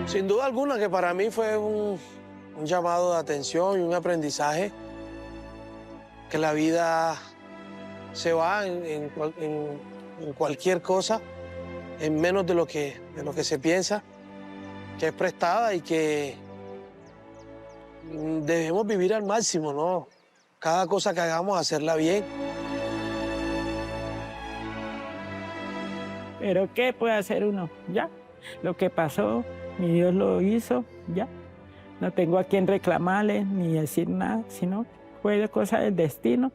Sin duda alguna que para mí fue un llamado de atención y un aprendizaje, que la vida se va en cualquier cosa, en menos de lo que se piensa, que es prestada y que debemos vivir al máximo, ¿no? Cada cosa que hagamos, hacerla bien. ¿Pero qué puede hacer uno? Ya, lo que pasó, mi Dios lo hizo, ya. No tengo a quién reclamarle ni decir nada, sino fue cosa del destino,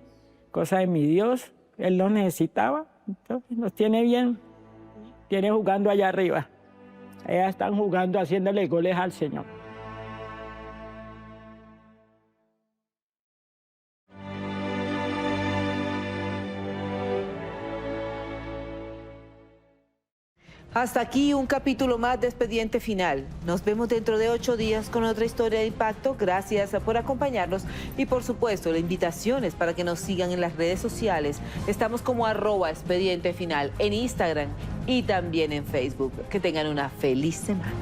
cosa de mi Dios, Él los necesitaba, entonces los tiene bien, tiene jugando allá arriba. Ellas están jugando, haciéndole goles al Señor. Hasta aquí un capítulo más de Expediente Final. Nos vemos dentro de 8 días con otra historia de impacto. Gracias por acompañarnos y por supuesto la invitación es para que nos sigan en las redes sociales. Estamos como @Expediente Final en Instagram y también en Facebook. Que tengan una feliz semana.